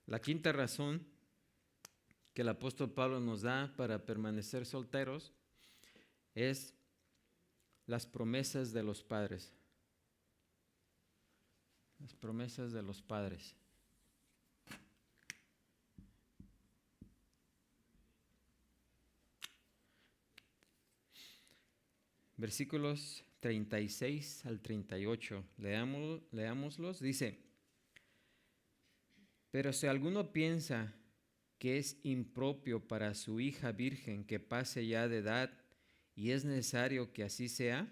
La quinta razón que el apóstol Pablo nos da para permanecer solteros es las promesas de los padres. Las promesas de los padres. Versículos 36 al 38. Leámoslos. Dice, pero si alguno piensa que es impropio para su hija virgen que pase ya de edad y es necesario que así sea,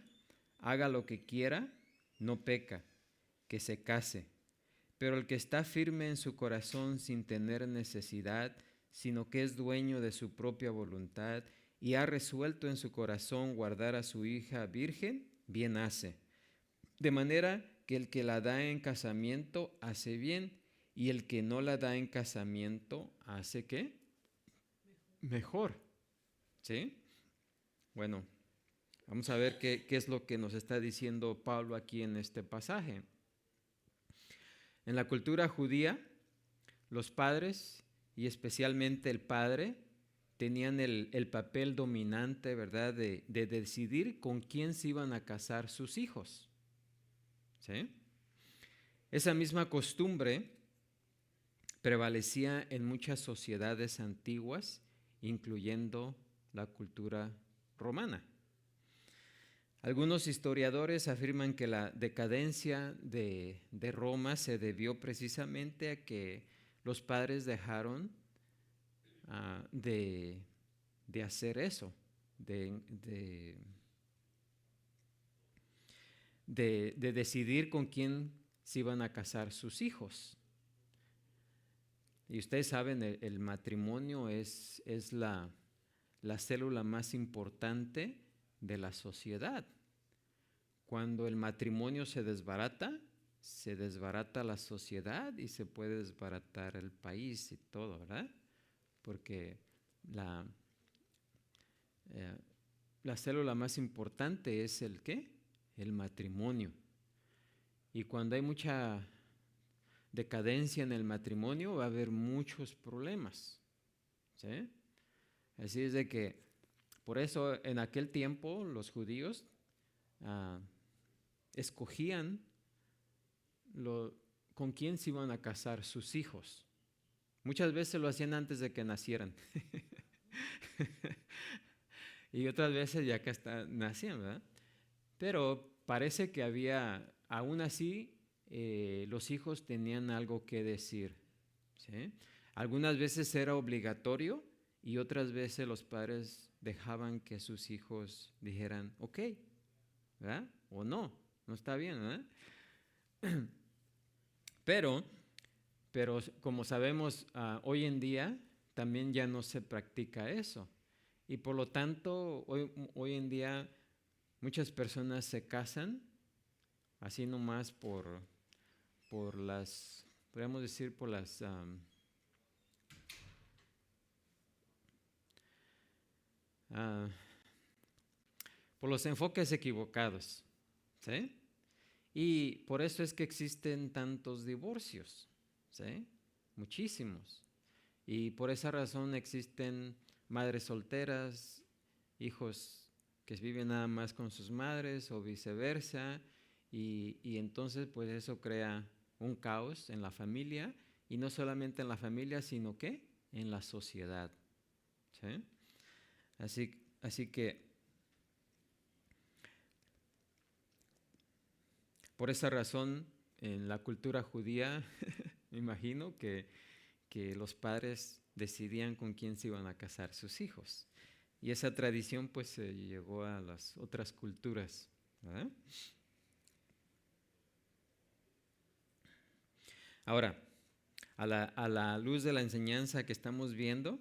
haga lo que quiera, no peca, que se case. Pero el que está firme en su corazón sin tener necesidad, sino que es dueño de su propia voluntad y ha resuelto en su corazón guardar a su hija virgen, bien hace. De manera que el que la da en casamiento hace bien, y el que no la da en casamiento hace ¿qué? Mejor. ¿Sí? Bueno, vamos a ver qué es lo que nos está diciendo Pablo aquí en este pasaje. En la cultura judía, los padres, y especialmente el padre, tenían el papel dominante, ¿verdad?, de decidir con quién se iban a casar sus hijos. ¿Sí? Esa misma costumbre prevalecía en muchas sociedades antiguas, incluyendo la cultura romana. Algunos historiadores afirman que la decadencia de Roma se debió precisamente a que los padres dejaron de hacer eso, de decidir con quién se iban a casar sus hijos. Y ustedes saben, el matrimonio es la célula más importante de la sociedad. Cuando el matrimonio se desbarata la sociedad y se puede desbaratar el país y todo, ¿verdad? Porque la célula más importante es el ¿qué? El matrimonio. Y cuando hay mucha decadencia en el matrimonio, va a haber muchos problemas. ¿Sí? Así es de que, por eso en aquel tiempo los judíos escogían con quién se iban a casar sus hijos. Muchas veces lo hacían antes de que nacieran. Y otras veces ya que hasta nacían, ¿verdad? Pero parece que aún así, los hijos tenían algo que decir. ¿Sí? Algunas veces era obligatorio y otras veces los padres dejaban que sus hijos dijeran, ok, ¿verdad? O no está bien, ¿verdad? Pero como sabemos, hoy en día también ya no se practica eso. Y por lo tanto, hoy en día muchas personas se casan así nomás por las, podríamos decir, por los enfoques equivocados. ¿Sí? Y por eso es que existen tantos divorcios. ¿Sí? Muchísimos. Y por esa razón existen madres solteras, hijos que viven nada más con sus madres o viceversa, y entonces pues eso crea un caos en la familia, y no solamente en la familia, sino que en la sociedad. ¿Sí? Así que por esa razón en la cultura judía me imagino que los padres decidían con quién se iban a casar sus hijos. Y esa tradición pues se llegó a las otras culturas, ¿verdad? Ahora, a la luz de la enseñanza que estamos viendo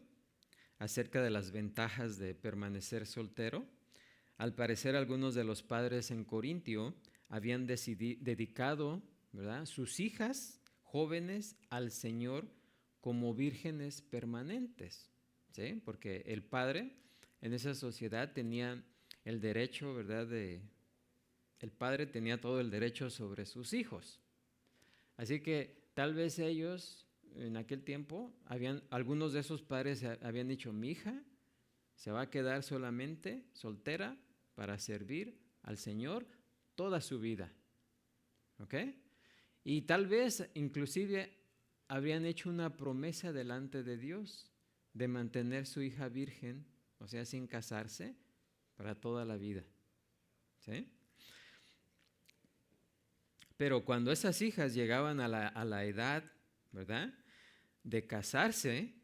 acerca de las ventajas de permanecer soltero, al parecer algunos de los padres en Corintio habían dedicado, ¿verdad?, sus hijas jóvenes al Señor como vírgenes permanentes, ¿sí? Porque el padre en esa sociedad tenía el derecho, ¿verdad? El padre tenía todo el derecho sobre sus hijos. Así que tal vez ellos en aquel tiempo, algunos de esos padres habían dicho, mi hija se va a quedar solamente soltera para servir al Señor toda su vida. ¿Ok? Y tal vez inclusive habrían hecho una promesa delante de Dios de mantener su hija virgen, o sea, sin casarse, para toda la vida. ¿Sí? Pero cuando esas hijas llegaban a la edad, ¿verdad?, de casarse,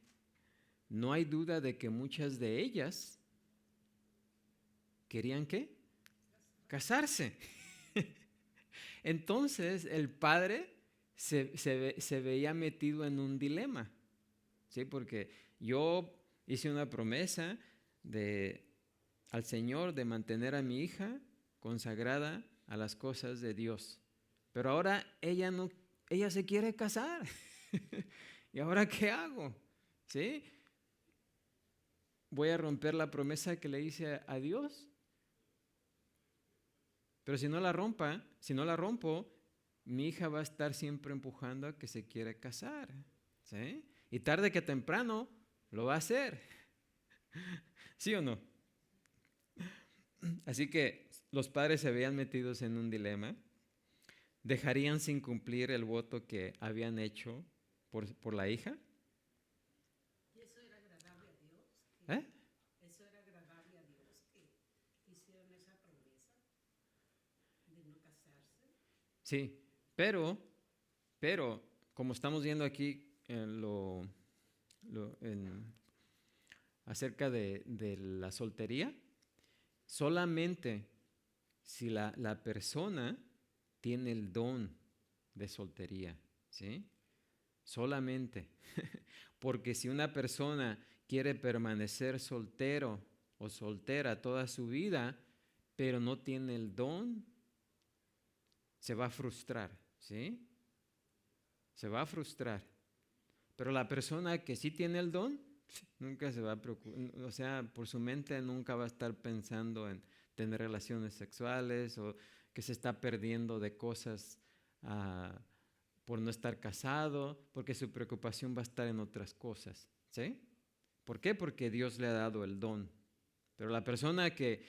no hay duda de que muchas de ellas querían ¿qué? Casarse. Entonces el padre se veía metido en un dilema, ¿sí? Porque yo hice una promesa al Señor de mantener a mi hija consagrada a las cosas de Dios, pero ahora ella se quiere casar. ¿Y ahora qué hago? ¿Sí? ¿Voy a romper la promesa que le hice a Dios? Pero si no la rompo, mi hija va a estar siempre empujando a que se quiere casar. ¿Sí? Y tarde que temprano lo va a hacer. ¿Sí o no? Así que los padres se veían metidos en un dilema. ¿Dejarían sin cumplir el voto que habían hecho por la hija? ¿Y eso era agradable a Dios? ¿Eh? ¿Eso era agradable a Dios que hicieron esa promesa de no casarse? Sí, pero, como estamos viendo aquí en acerca de la soltería, solamente si la persona tiene el don de soltería, ¿sí? Solamente. Porque si una persona quiere permanecer soltero o soltera toda su vida, pero no tiene el don, se va a frustrar, ¿sí? Se va a frustrar. Pero la persona que sí tiene el don, nunca se va a preocupar, o sea, por su mente nunca va a estar pensando en tener relaciones sexuales o que se está perdiendo de cosas por no estar casado, porque su preocupación va a estar en otras cosas, ¿sí? ¿Por qué? Porque Dios le ha dado el don. Pero la persona que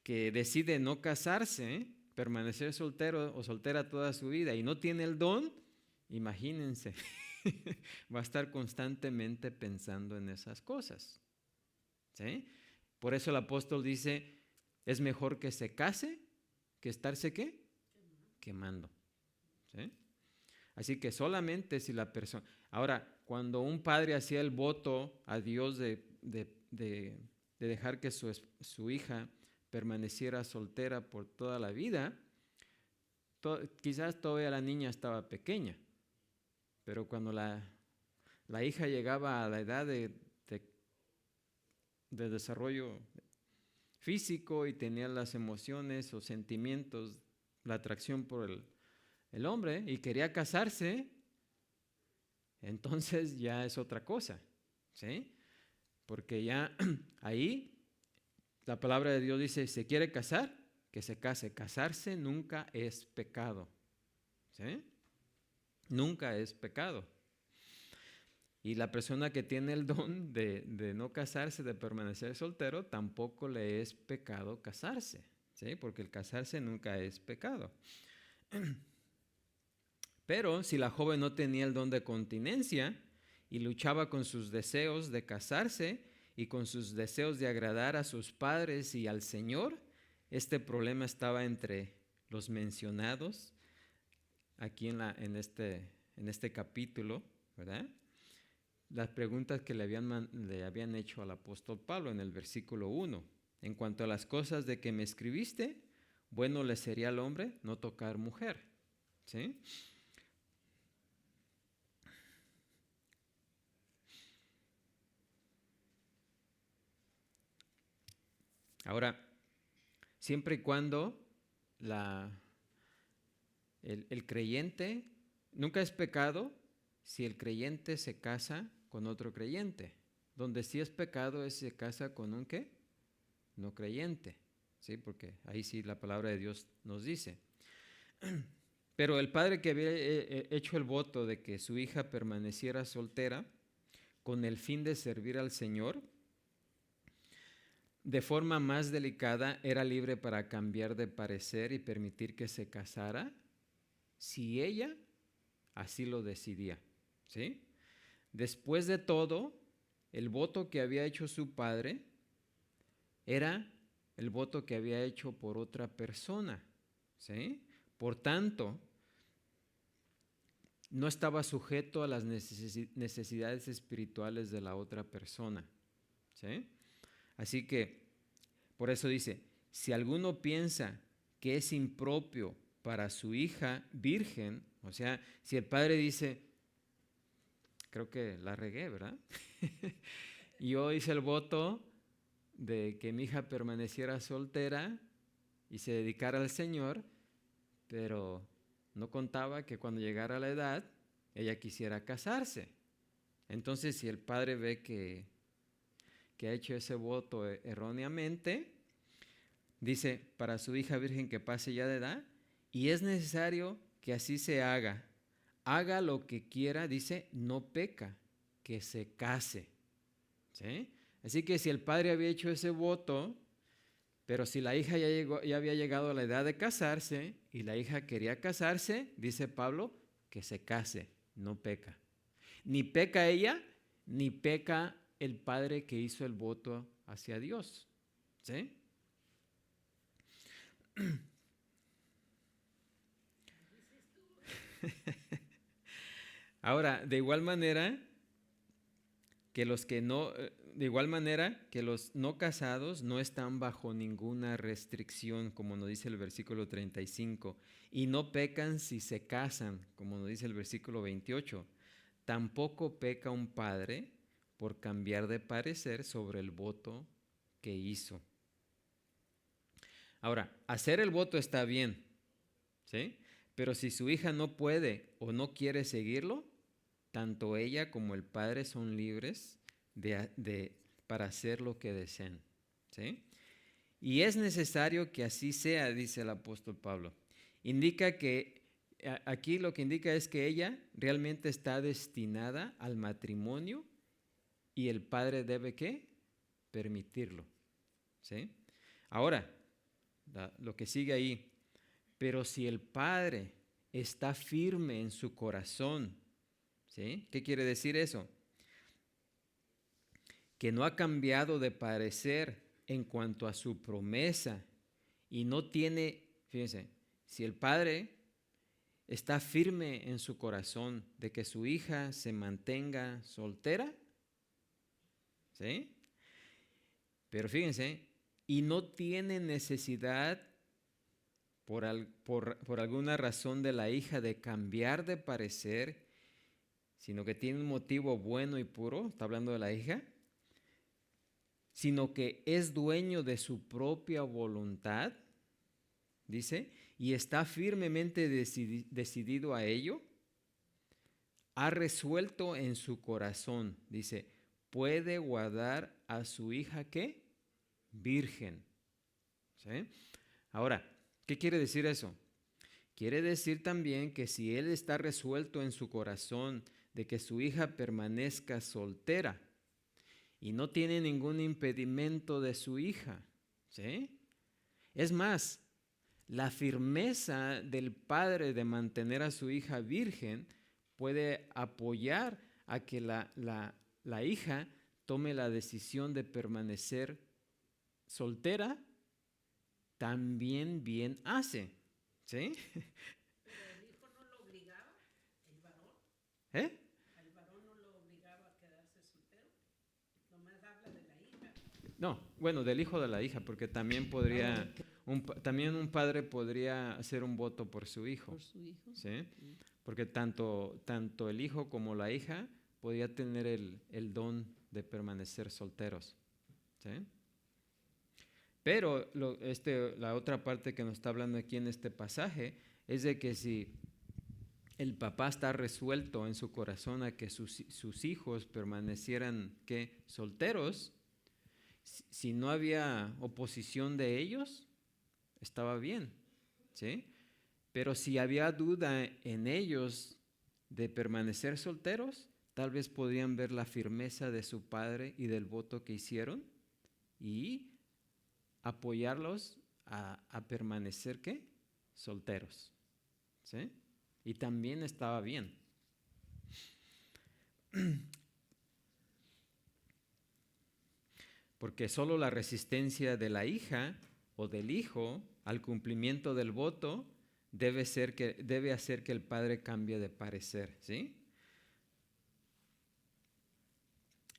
decide no casarse, permanecer soltero o soltera toda su vida y no tiene el don, imagínense, va a estar constantemente pensando en esas cosas, ¿sí? Por eso el apóstol dice, es mejor que se case que estarse ¿qué? Quemando, ¿sí? Así que solamente si la persona... Ahora, cuando un padre hacía el voto a Dios de dejar que su hija permaneciera soltera por toda la vida, quizás todavía la niña estaba pequeña, pero cuando la hija llegaba a la edad de desarrollo físico y tenía las emociones o sentimientos, la atracción por el hombre y quería casarse, entonces ya es otra cosa, ¿sí? Porque ya ahí la palabra de Dios dice, ¿se quiere casar? Que se case. Casarse nunca es pecado, ¿sí? Nunca es pecado. Y la persona que tiene el don de no casarse, de permanecer soltero, tampoco le es pecado casarse, ¿sí? Porque el casarse nunca es pecado. Pero si la joven no tenía el don de continencia y luchaba con sus deseos de casarse y con sus deseos de agradar a sus padres y al Señor, este problema estaba entre los mencionados aquí en este capítulo, ¿verdad? Las preguntas que le habían hecho al apóstol Pablo en el versículo 1. En cuanto a las cosas de que me escribiste, bueno le sería al hombre no tocar mujer, ¿sí? Ahora, siempre y cuando el creyente, nunca es pecado si el creyente se casa con otro creyente. Donde sí es pecado es si se casa con un ¿qué? No creyente, ¿sí? Porque ahí sí la palabra de Dios nos dice. Pero el padre que había hecho el voto de que su hija permaneciera soltera con el fin de servir al Señor, de forma más delicada era libre para cambiar de parecer y permitir que se casara si ella así lo decidía, ¿sí? Después de todo, el voto que había hecho su padre era el voto que había hecho por otra persona, ¿sí? Por tanto, no estaba sujeto a las necesidades espirituales de la otra persona, ¿sí? Así que, por eso dice, si alguno piensa que es impropio para su hija virgen, o sea, si el padre dice, creo que la regué, ¿verdad? Y yo hice el voto de que mi hija permaneciera soltera y se dedicara al Señor, pero no contaba que cuando llegara la edad, ella quisiera casarse. Entonces, si el padre ve que ha hecho ese voto erróneamente, dice, para su hija virgen que pase ya de edad, y es necesario que así se haga. Haga lo que quiera, dice, no peca, que se case. ¿Sí? Así que si el padre había hecho ese voto, pero si la hija ya había llegado a la edad de casarse y la hija quería casarse, dice Pablo, que se case, no peca. Ni peca ella, ni peca el padre que hizo el voto hacia Dios. ¿Sí? Ahora, de igual manera que los no casados no están bajo ninguna restricción, como nos dice el versículo 35, y no pecan si se casan, como nos dice el versículo 28. Tampoco peca un padre por cambiar de parecer sobre el voto que hizo. Ahora, hacer el voto está bien, ¿sí? Pero si su hija no puede o no quiere seguirlo, tanto ella como el padre son libres para hacer lo que deseen, ¿sí? Y es necesario que así sea, dice el apóstol Pablo. Indica que, aquí lo que indica es que ella realmente está destinada al matrimonio y el padre debe, ¿qué? Permitirlo, ¿sí? Ahora, lo que sigue ahí, pero si el padre está firme en su corazón, ¿sí? ¿Qué quiere decir eso? Que no ha cambiado de parecer en cuanto a su promesa y no tiene, fíjense, si el padre está firme en su corazón de que su hija se mantenga soltera, ¿sí? Pero fíjense, y no tiene necesidad por alguna razón de la hija de cambiar de parecer, sino que tiene un motivo bueno y puro, está hablando de la hija, sino que es dueño de su propia voluntad, dice, y está firmemente decidido a ello, ha resuelto en su corazón, dice, puede guardar a su hija, ¿qué? Virgen. ¿Sí? Ahora, ¿qué quiere decir eso? Quiere decir también que si él está resuelto en su corazón de que su hija permanezca soltera y no tiene ningún impedimento de su hija, ¿sí? Es más, la firmeza del padre de mantener a su hija virgen puede apoyar a que la hija tome la decisión de permanecer soltera, también bien hace, ¿sí? Pero el hijo no lo obligaba, el varón. ¿Eh? Al varón no lo obligaba a quedarse soltero. Nomás habla de la hija. No, bueno, del hijo de la hija, porque también podría, también un padre podría hacer un voto por su hijo, Por su hijo. ¿sí? Porque tanto el hijo como la hija podía tener el don de permanecer solteros, ¿sí? Pero la otra parte que nos está hablando aquí en este pasaje es de que si el papá está resuelto en su corazón a que sus hijos permanecieran, ¿qué? Solteros, si no había oposición de ellos, estaba bien, ¿sí? Pero si había duda en ellos de permanecer solteros, tal vez podían ver la firmeza de su padre y del voto que hicieron y apoyarlos a permanecer, ¿qué? Solteros, ¿sí? Y también estaba bien. Porque solo la resistencia de la hija o del hijo al cumplimiento del voto debe hacer que el padre cambie de parecer, ¿sí?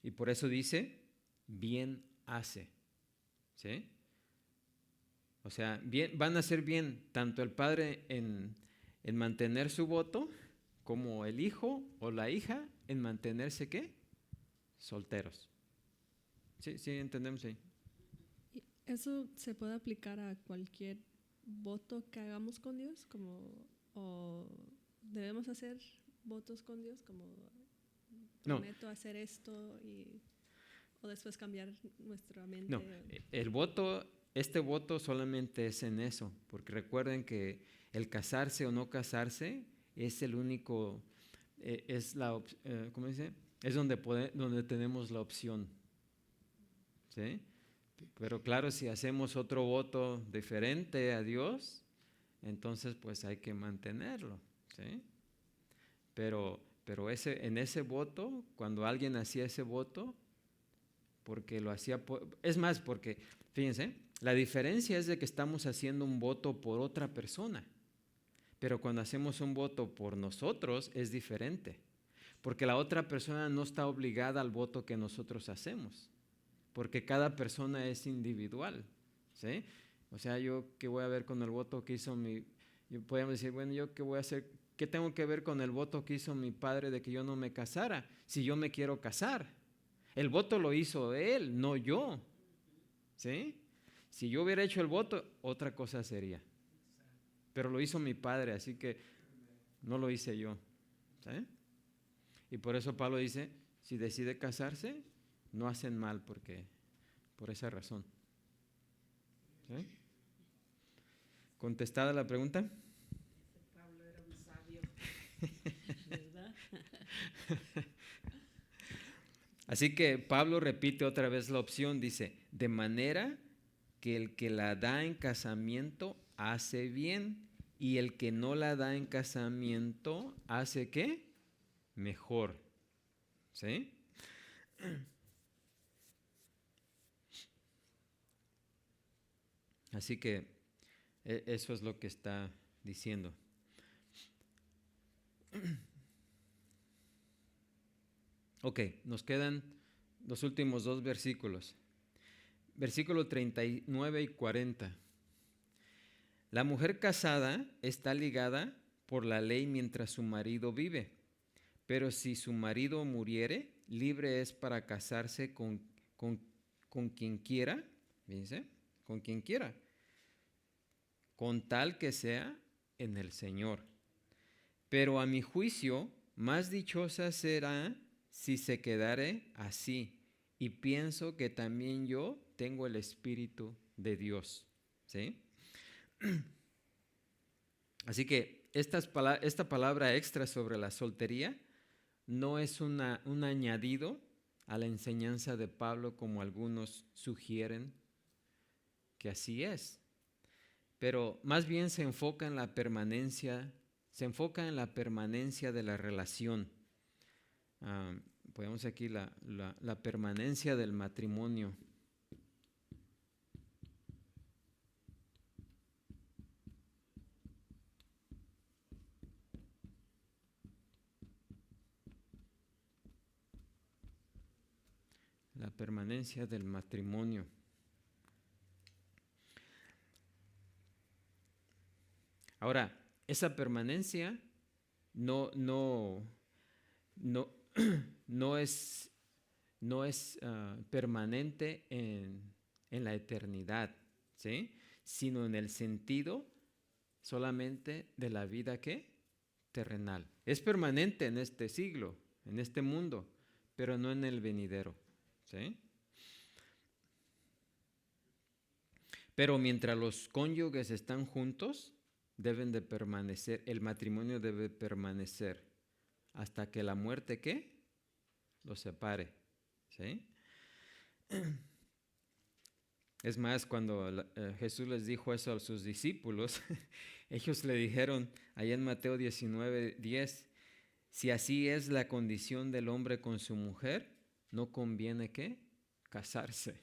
Y por eso dice, bien hace, ¿sí? O sea, bien, van a hacer bien tanto el padre en mantener su voto como el hijo o la hija en mantenerse, ¿qué? Solteros. Sí, entendemos ahí. ¿Eso se puede aplicar a cualquier voto que hagamos con Dios? Como o debemos hacer votos con Dios como No. prometo hacer esto o después cambiar nuestra mente. No, el voto, este voto solamente es en eso, porque recuerden que el casarse o no casarse es el único, es la, ¿cómo dice? Es donde tenemos la opción, ¿sí? Pero claro, si hacemos otro voto diferente a Dios, entonces pues hay que mantenerlo, ¿sí? Pero en ese voto, cuando alguien hacía ese voto, porque lo hacía, es más, porque, fíjense, la diferencia es de que estamos haciendo un voto por otra persona, pero cuando hacemos un voto por nosotros es diferente, porque la otra persona no está obligada al voto que nosotros hacemos, porque cada persona es individual, ¿sí? O sea, yo qué voy a ver con el voto que hizo podemos decir, bueno, yo qué voy a hacer, qué tengo que ver con el voto que hizo mi padre de que yo no me casara, si yo me quiero casar. El voto lo hizo él, no yo, ¿sí? Si yo hubiera hecho el voto, otra cosa sería. Pero lo hizo mi padre, así que no lo hice yo, ¿sí? Y por eso Pablo dice, si decide casarse, no hacen mal por esa razón. ¿Sí? ¿Contestada la pregunta? Pablo era un sabio, ¿verdad? Así que Pablo repite otra vez la opción, dice, de manera que el que la da en casamiento hace bien y el que no la da en casamiento hace ¿qué? Mejor. ¿Sí? Así que eso es lo que está diciendo. Ok, nos quedan los últimos dos versículos. Versículo 39 y 40. La mujer casada está ligada por la ley mientras su marido vive, pero si su marido muriere, libre es para casarse con quien quiera, ¿dice? Con quien quiera, con tal que sea en el Señor. Pero a mi juicio, más dichosa será si se quedare así. Y pienso que también yo tengo el Espíritu de Dios. ¿Sí? Así que esta palabra extra sobre la soltería no es un añadido a la enseñanza de Pablo como algunos sugieren que así es. Pero más bien se enfoca en la permanencia de la relación. Ponemos aquí la permanencia del matrimonio. La permanencia del matrimonio. Ahora, esa permanencia no es permanente en la eternidad, ¿sí? Sino en el sentido solamente de la vida ¿qué? Terrenal. Es permanente en este siglo, en este mundo, pero no en el venidero, ¿sí? Pero mientras los cónyuges están juntos, deben de permanecer, el matrimonio debe permanecer hasta que la muerte ¿qué? Los separe, ¿sí? Es más, cuando Jesús les dijo eso a sus discípulos, ellos le dijeron allá en Mateo 19:10, si así es la condición del hombre con su mujer, no conviene ¿qué? Casarse.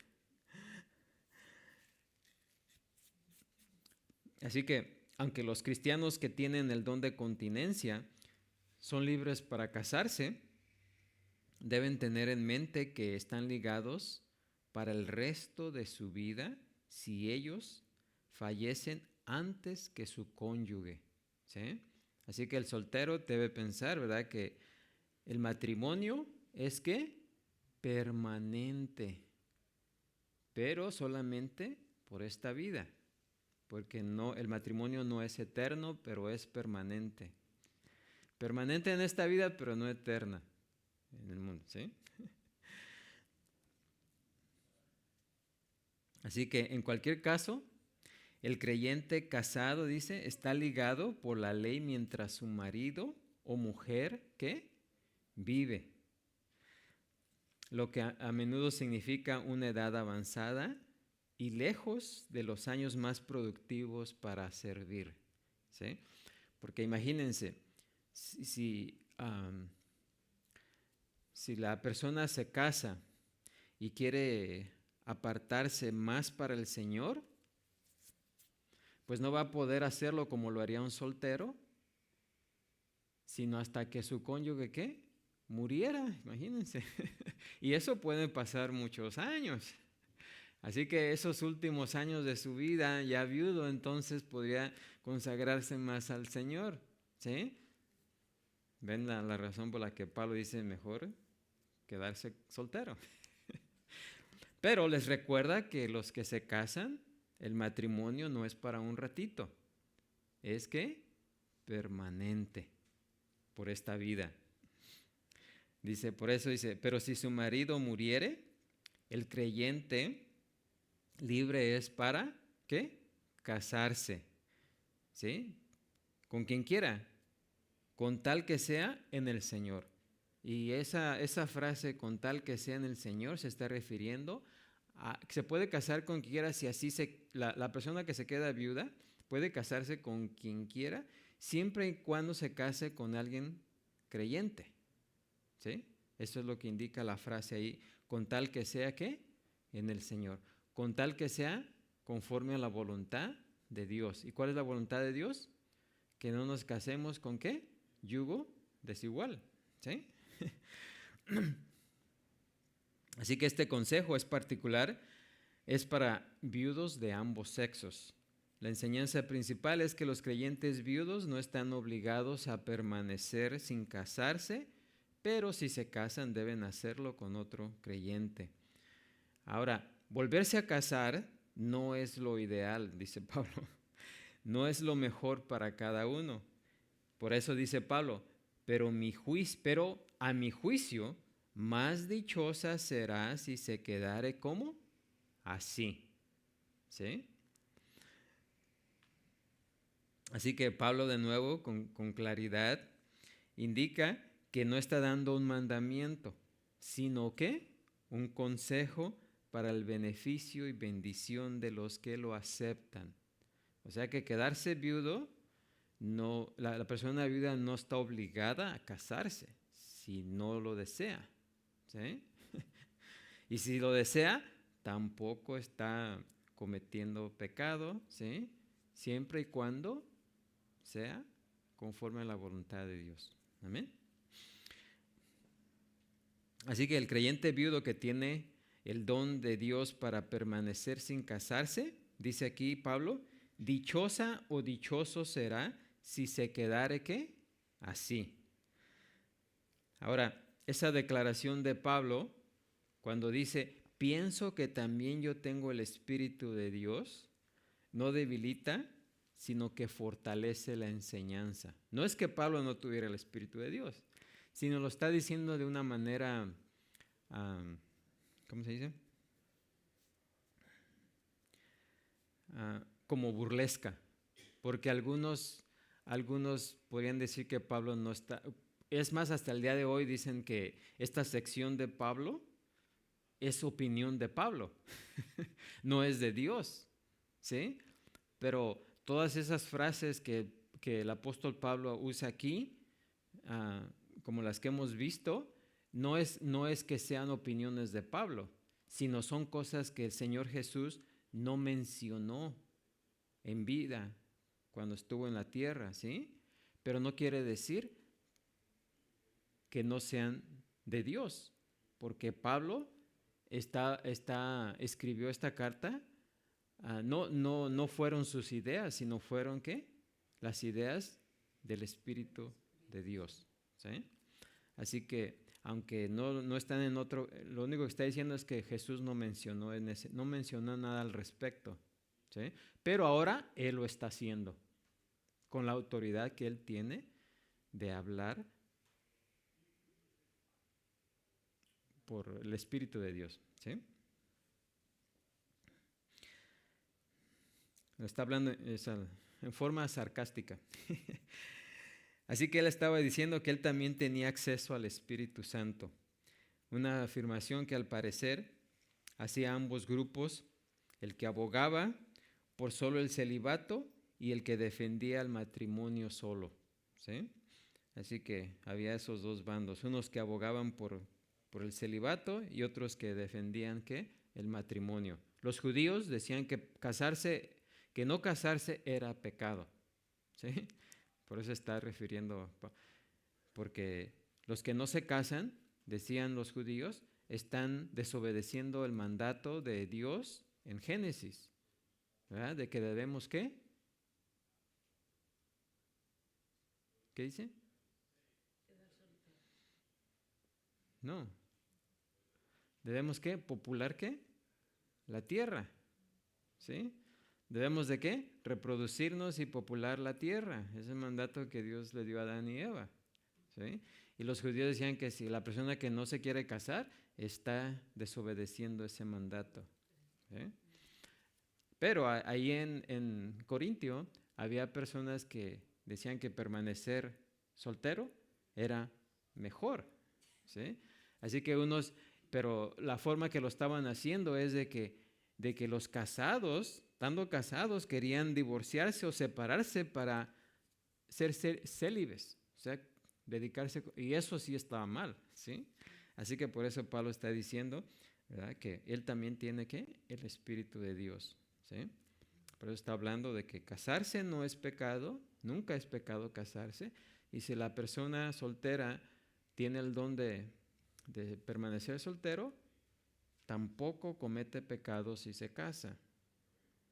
Así que, aunque los cristianos que tienen el don de continencia son libres para casarse, deben tener en mente que están ligados para el resto de su vida si ellos fallecen antes que su cónyuge, ¿sí? Así que el soltero debe pensar, ¿verdad?, que el matrimonio es ¿qué? Permanente, pero solamente por esta vida, porque no, el matrimonio no es eterno, pero es permanente. Permanente en esta vida, pero no eterna en el mundo, ¿sí? Así que en cualquier caso, el creyente casado, dice, está ligado por la ley mientras su marido o mujer, ¿qué? Vive. Lo que a menudo significa una edad avanzada y lejos de los años más productivos para servir, ¿sí? Porque imagínense, si la persona se casa y quiere apartarse más para el Señor, pues no va a poder hacerlo como lo haría un soltero, sino hasta que su cónyuge, ¿qué? Muriera, imagínense. Y eso puede pasar muchos años. Así que esos últimos años de su vida, ya viudo, entonces podría consagrarse más al Señor, ¿sí? ¿Ven la razón por la que Pablo dice mejor quedarse soltero? Pero les recuerda que los que se casan, el matrimonio no es para un ratito, es que permanente por esta vida. Dice, por eso dice, pero si su marido muriere, el creyente libre es para, ¿qué? Casarse, ¿sí? Con quien quiera, con tal que sea en el Señor. Y esa frase, con tal que sea en el Señor, se está refiriendo a que se puede casar con quien quiera, si así la persona que se queda viuda puede casarse con quien quiera, siempre y cuando se case con alguien creyente, ¿sí? Eso es lo que indica la frase ahí, con tal que sea, ¿qué? En el Señor. Con tal que sea conforme a la voluntad de Dios. ¿Y cuál es la voluntad de Dios? Que no nos casemos con ¿qué? Yugo desigual, ¿sí? Así que este consejo es particular, es para viudos de ambos sexos. La enseñanza principal es que los creyentes viudos no están obligados a permanecer sin casarse, pero si se casan deben hacerlo con otro creyente. Ahora, volverse a casar no es lo ideal, dice Pablo. No es lo mejor para cada uno. Por eso dice Pablo, pero a mi juicio, más dichosa será si se quedare ¿cómo? Así. ¿Sí? Así que Pablo de nuevo, con claridad, indica que no está dando un mandamiento, sino que un consejo para el beneficio y bendición de los que lo aceptan. O sea que quedarse viudo, no, la persona viuda no está obligada a casarse si no lo desea, ¿sí? Y si lo desea, tampoco está cometiendo pecado, ¿sí? Siempre y cuando sea conforme a la voluntad de Dios. Amén. Así que el creyente viudo que tiene el don de Dios para permanecer sin casarse, dice aquí Pablo, dichosa o dichoso será si se quedare ¿qué? Así. Ahora, esa declaración de Pablo, cuando dice, pienso que también yo tengo el Espíritu de Dios, no debilita, sino que fortalece la enseñanza. No es que Pablo no tuviera el Espíritu de Dios, sino lo está diciendo de una manera, ¿cómo se dice? Como burlesca, porque algunos podrían decir que Pablo no está, es más, hasta el día de hoy dicen que esta sección de Pablo es opinión de Pablo, no es de Dios, ¿sí? Pero todas esas frases que el apóstol Pablo usa aquí, como las que hemos visto, no es que sean opiniones de Pablo, sino son cosas que el Señor Jesús no mencionó en vida cuando estuvo en la tierra, ¿sí? Pero no quiere decir que no sean de Dios, porque Pablo escribió esta carta, no fueron sus ideas, sino fueron ¿qué? Las ideas del Espíritu de Dios, ¿sí? Así que aunque no están en otro, lo único que está diciendo es que Jesús no mencionó nada al respecto, ¿sí? Pero ahora Él lo está haciendo con la autoridad que Él tiene de hablar por el Espíritu de Dios, ¿sí? Está hablando en forma sarcástica. Así que Él estaba diciendo que Él también tenía acceso al Espíritu Santo. Una afirmación que al parecer hacía ambos grupos, el que abogaba por solo el celibato y el que defendía el matrimonio solo, ¿sí? Así que había esos dos bandos, unos que abogaban por el celibato y otros que defendían ¿qué? El matrimonio. Los judíos decían que no casarse era pecado, ¿sí? Por eso está refiriendo, porque los que no se casan, decían los judíos, están desobedeciendo el mandato de Dios en Génesis, ¿verdad? De que debemos ¿qué? ¿Qué dice? No. ¿Debemos qué? ¿Popular qué? La tierra, ¿sí? ¿Debemos de qué? Reproducirnos y popular la tierra. Ese es el mandato que Dios le dio a Adán y Eva, ¿sí? Y los judíos decían que si la persona que no se quiere casar está desobedeciendo ese mandato, ¿sí? Pero ahí en Corintio había personas que decían que permanecer soltero era mejor, ¿sí? Así que pero la forma que lo estaban haciendo es de que los casados, estando casados, querían divorciarse o separarse para ser célibes, o sea, dedicarse, y eso sí estaba mal, ¿sí? Así que por eso Pablo está diciendo, ¿verdad?, que él también tiene ¿qué? El Espíritu de Dios, ¿sí? Por eso está hablando de que casarse no es pecado, nunca es pecado casarse, y si la persona soltera tiene el don de permanecer soltero, tampoco comete pecado si se casa.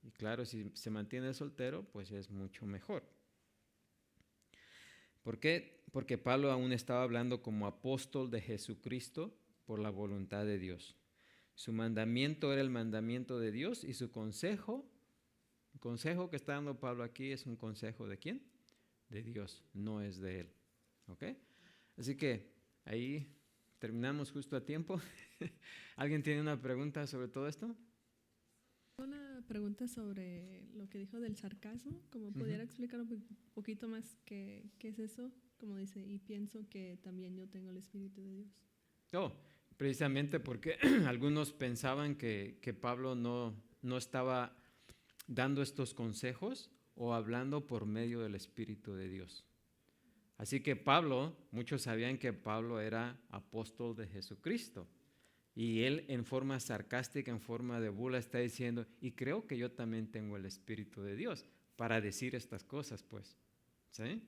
Y claro, si se mantiene soltero, pues es mucho mejor. ¿Por qué? Porque Pablo aún estaba hablando como apóstol de Jesucristo por la voluntad de Dios. Su mandamiento era el mandamiento de Dios y su consejo, el consejo que está dando Pablo aquí es un consejo ¿de quién? De Dios, no es de él. ¿Ok? Así que ahí terminamos justo a tiempo. ¿Alguien tiene una pregunta sobre todo esto? Una pregunta sobre lo que dijo del sarcasmo, como pudiera explicar un poquito más qué es eso, como dice, y pienso que también yo tengo el Espíritu de Dios. Oh, precisamente porque algunos pensaban que Pablo no estaba dando estos consejos o hablando por medio del Espíritu de Dios. Así que muchos sabían que Pablo era apóstol de Jesucristo. Y él en forma sarcástica, en forma de burla, está diciendo, y creo que yo también tengo el Espíritu de Dios para decir estas cosas, pues. ¿Sí?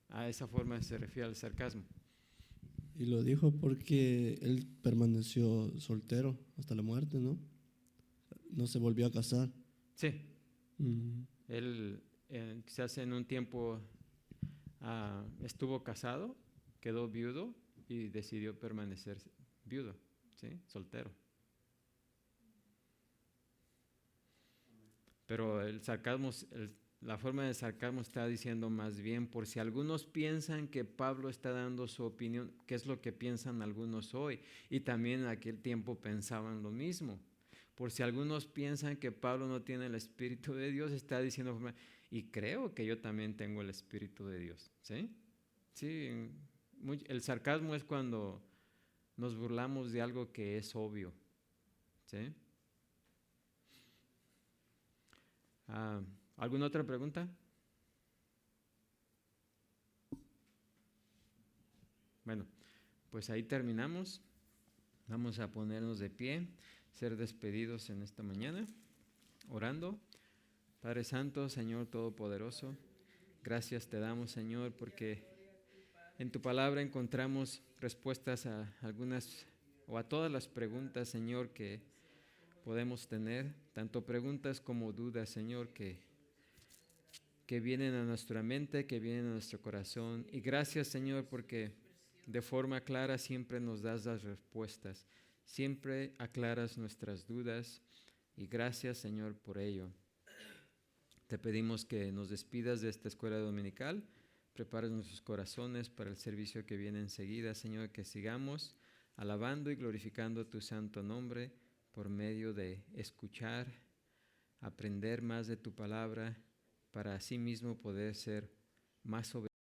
A esa forma se refiere al sarcasmo. Y lo dijo porque él permaneció soltero hasta la muerte, ¿no? No se volvió a casar. Sí. Él quizás en un tiempo estuvo casado, quedó viudo y decidió permanecer viudo, ¿sí? Soltero. Pero el sarcasmo, la forma de sarcasmo está diciendo más bien, por si algunos piensan que Pablo está dando su opinión, ¿qué es lo que piensan algunos hoy? Y también en aquel tiempo pensaban lo mismo. Por si algunos piensan que Pablo no tiene el Espíritu de Dios, está diciendo, y creo que yo también tengo el Espíritu de Dios, ¿sí? Sí, el sarcasmo es cuando nos burlamos de algo que es obvio, ¿sí? ¿Alguna otra pregunta? Bueno, pues ahí terminamos. Vamos a ponernos de pie, ser despedidos en esta mañana, orando. Padre Santo, Señor Todopoderoso, gracias te damos, Señor, porque en tu palabra encontramos respuestas a algunas o a todas las preguntas, Señor, que podemos tener, tanto preguntas como dudas, Señor, que vienen a nuestra mente, que vienen a nuestro corazón. Y gracias, Señor, porque de forma clara siempre nos das las respuestas, siempre aclaras nuestras dudas. Y gracias, Señor, por ello. Te pedimos que nos despidas de esta escuela dominical, prepares nuestros corazones para el servicio que viene enseguida, Señor, que sigamos alabando y glorificando tu santo nombre por medio de escuchar, aprender más de tu palabra, para así mismo poder ser más obedientes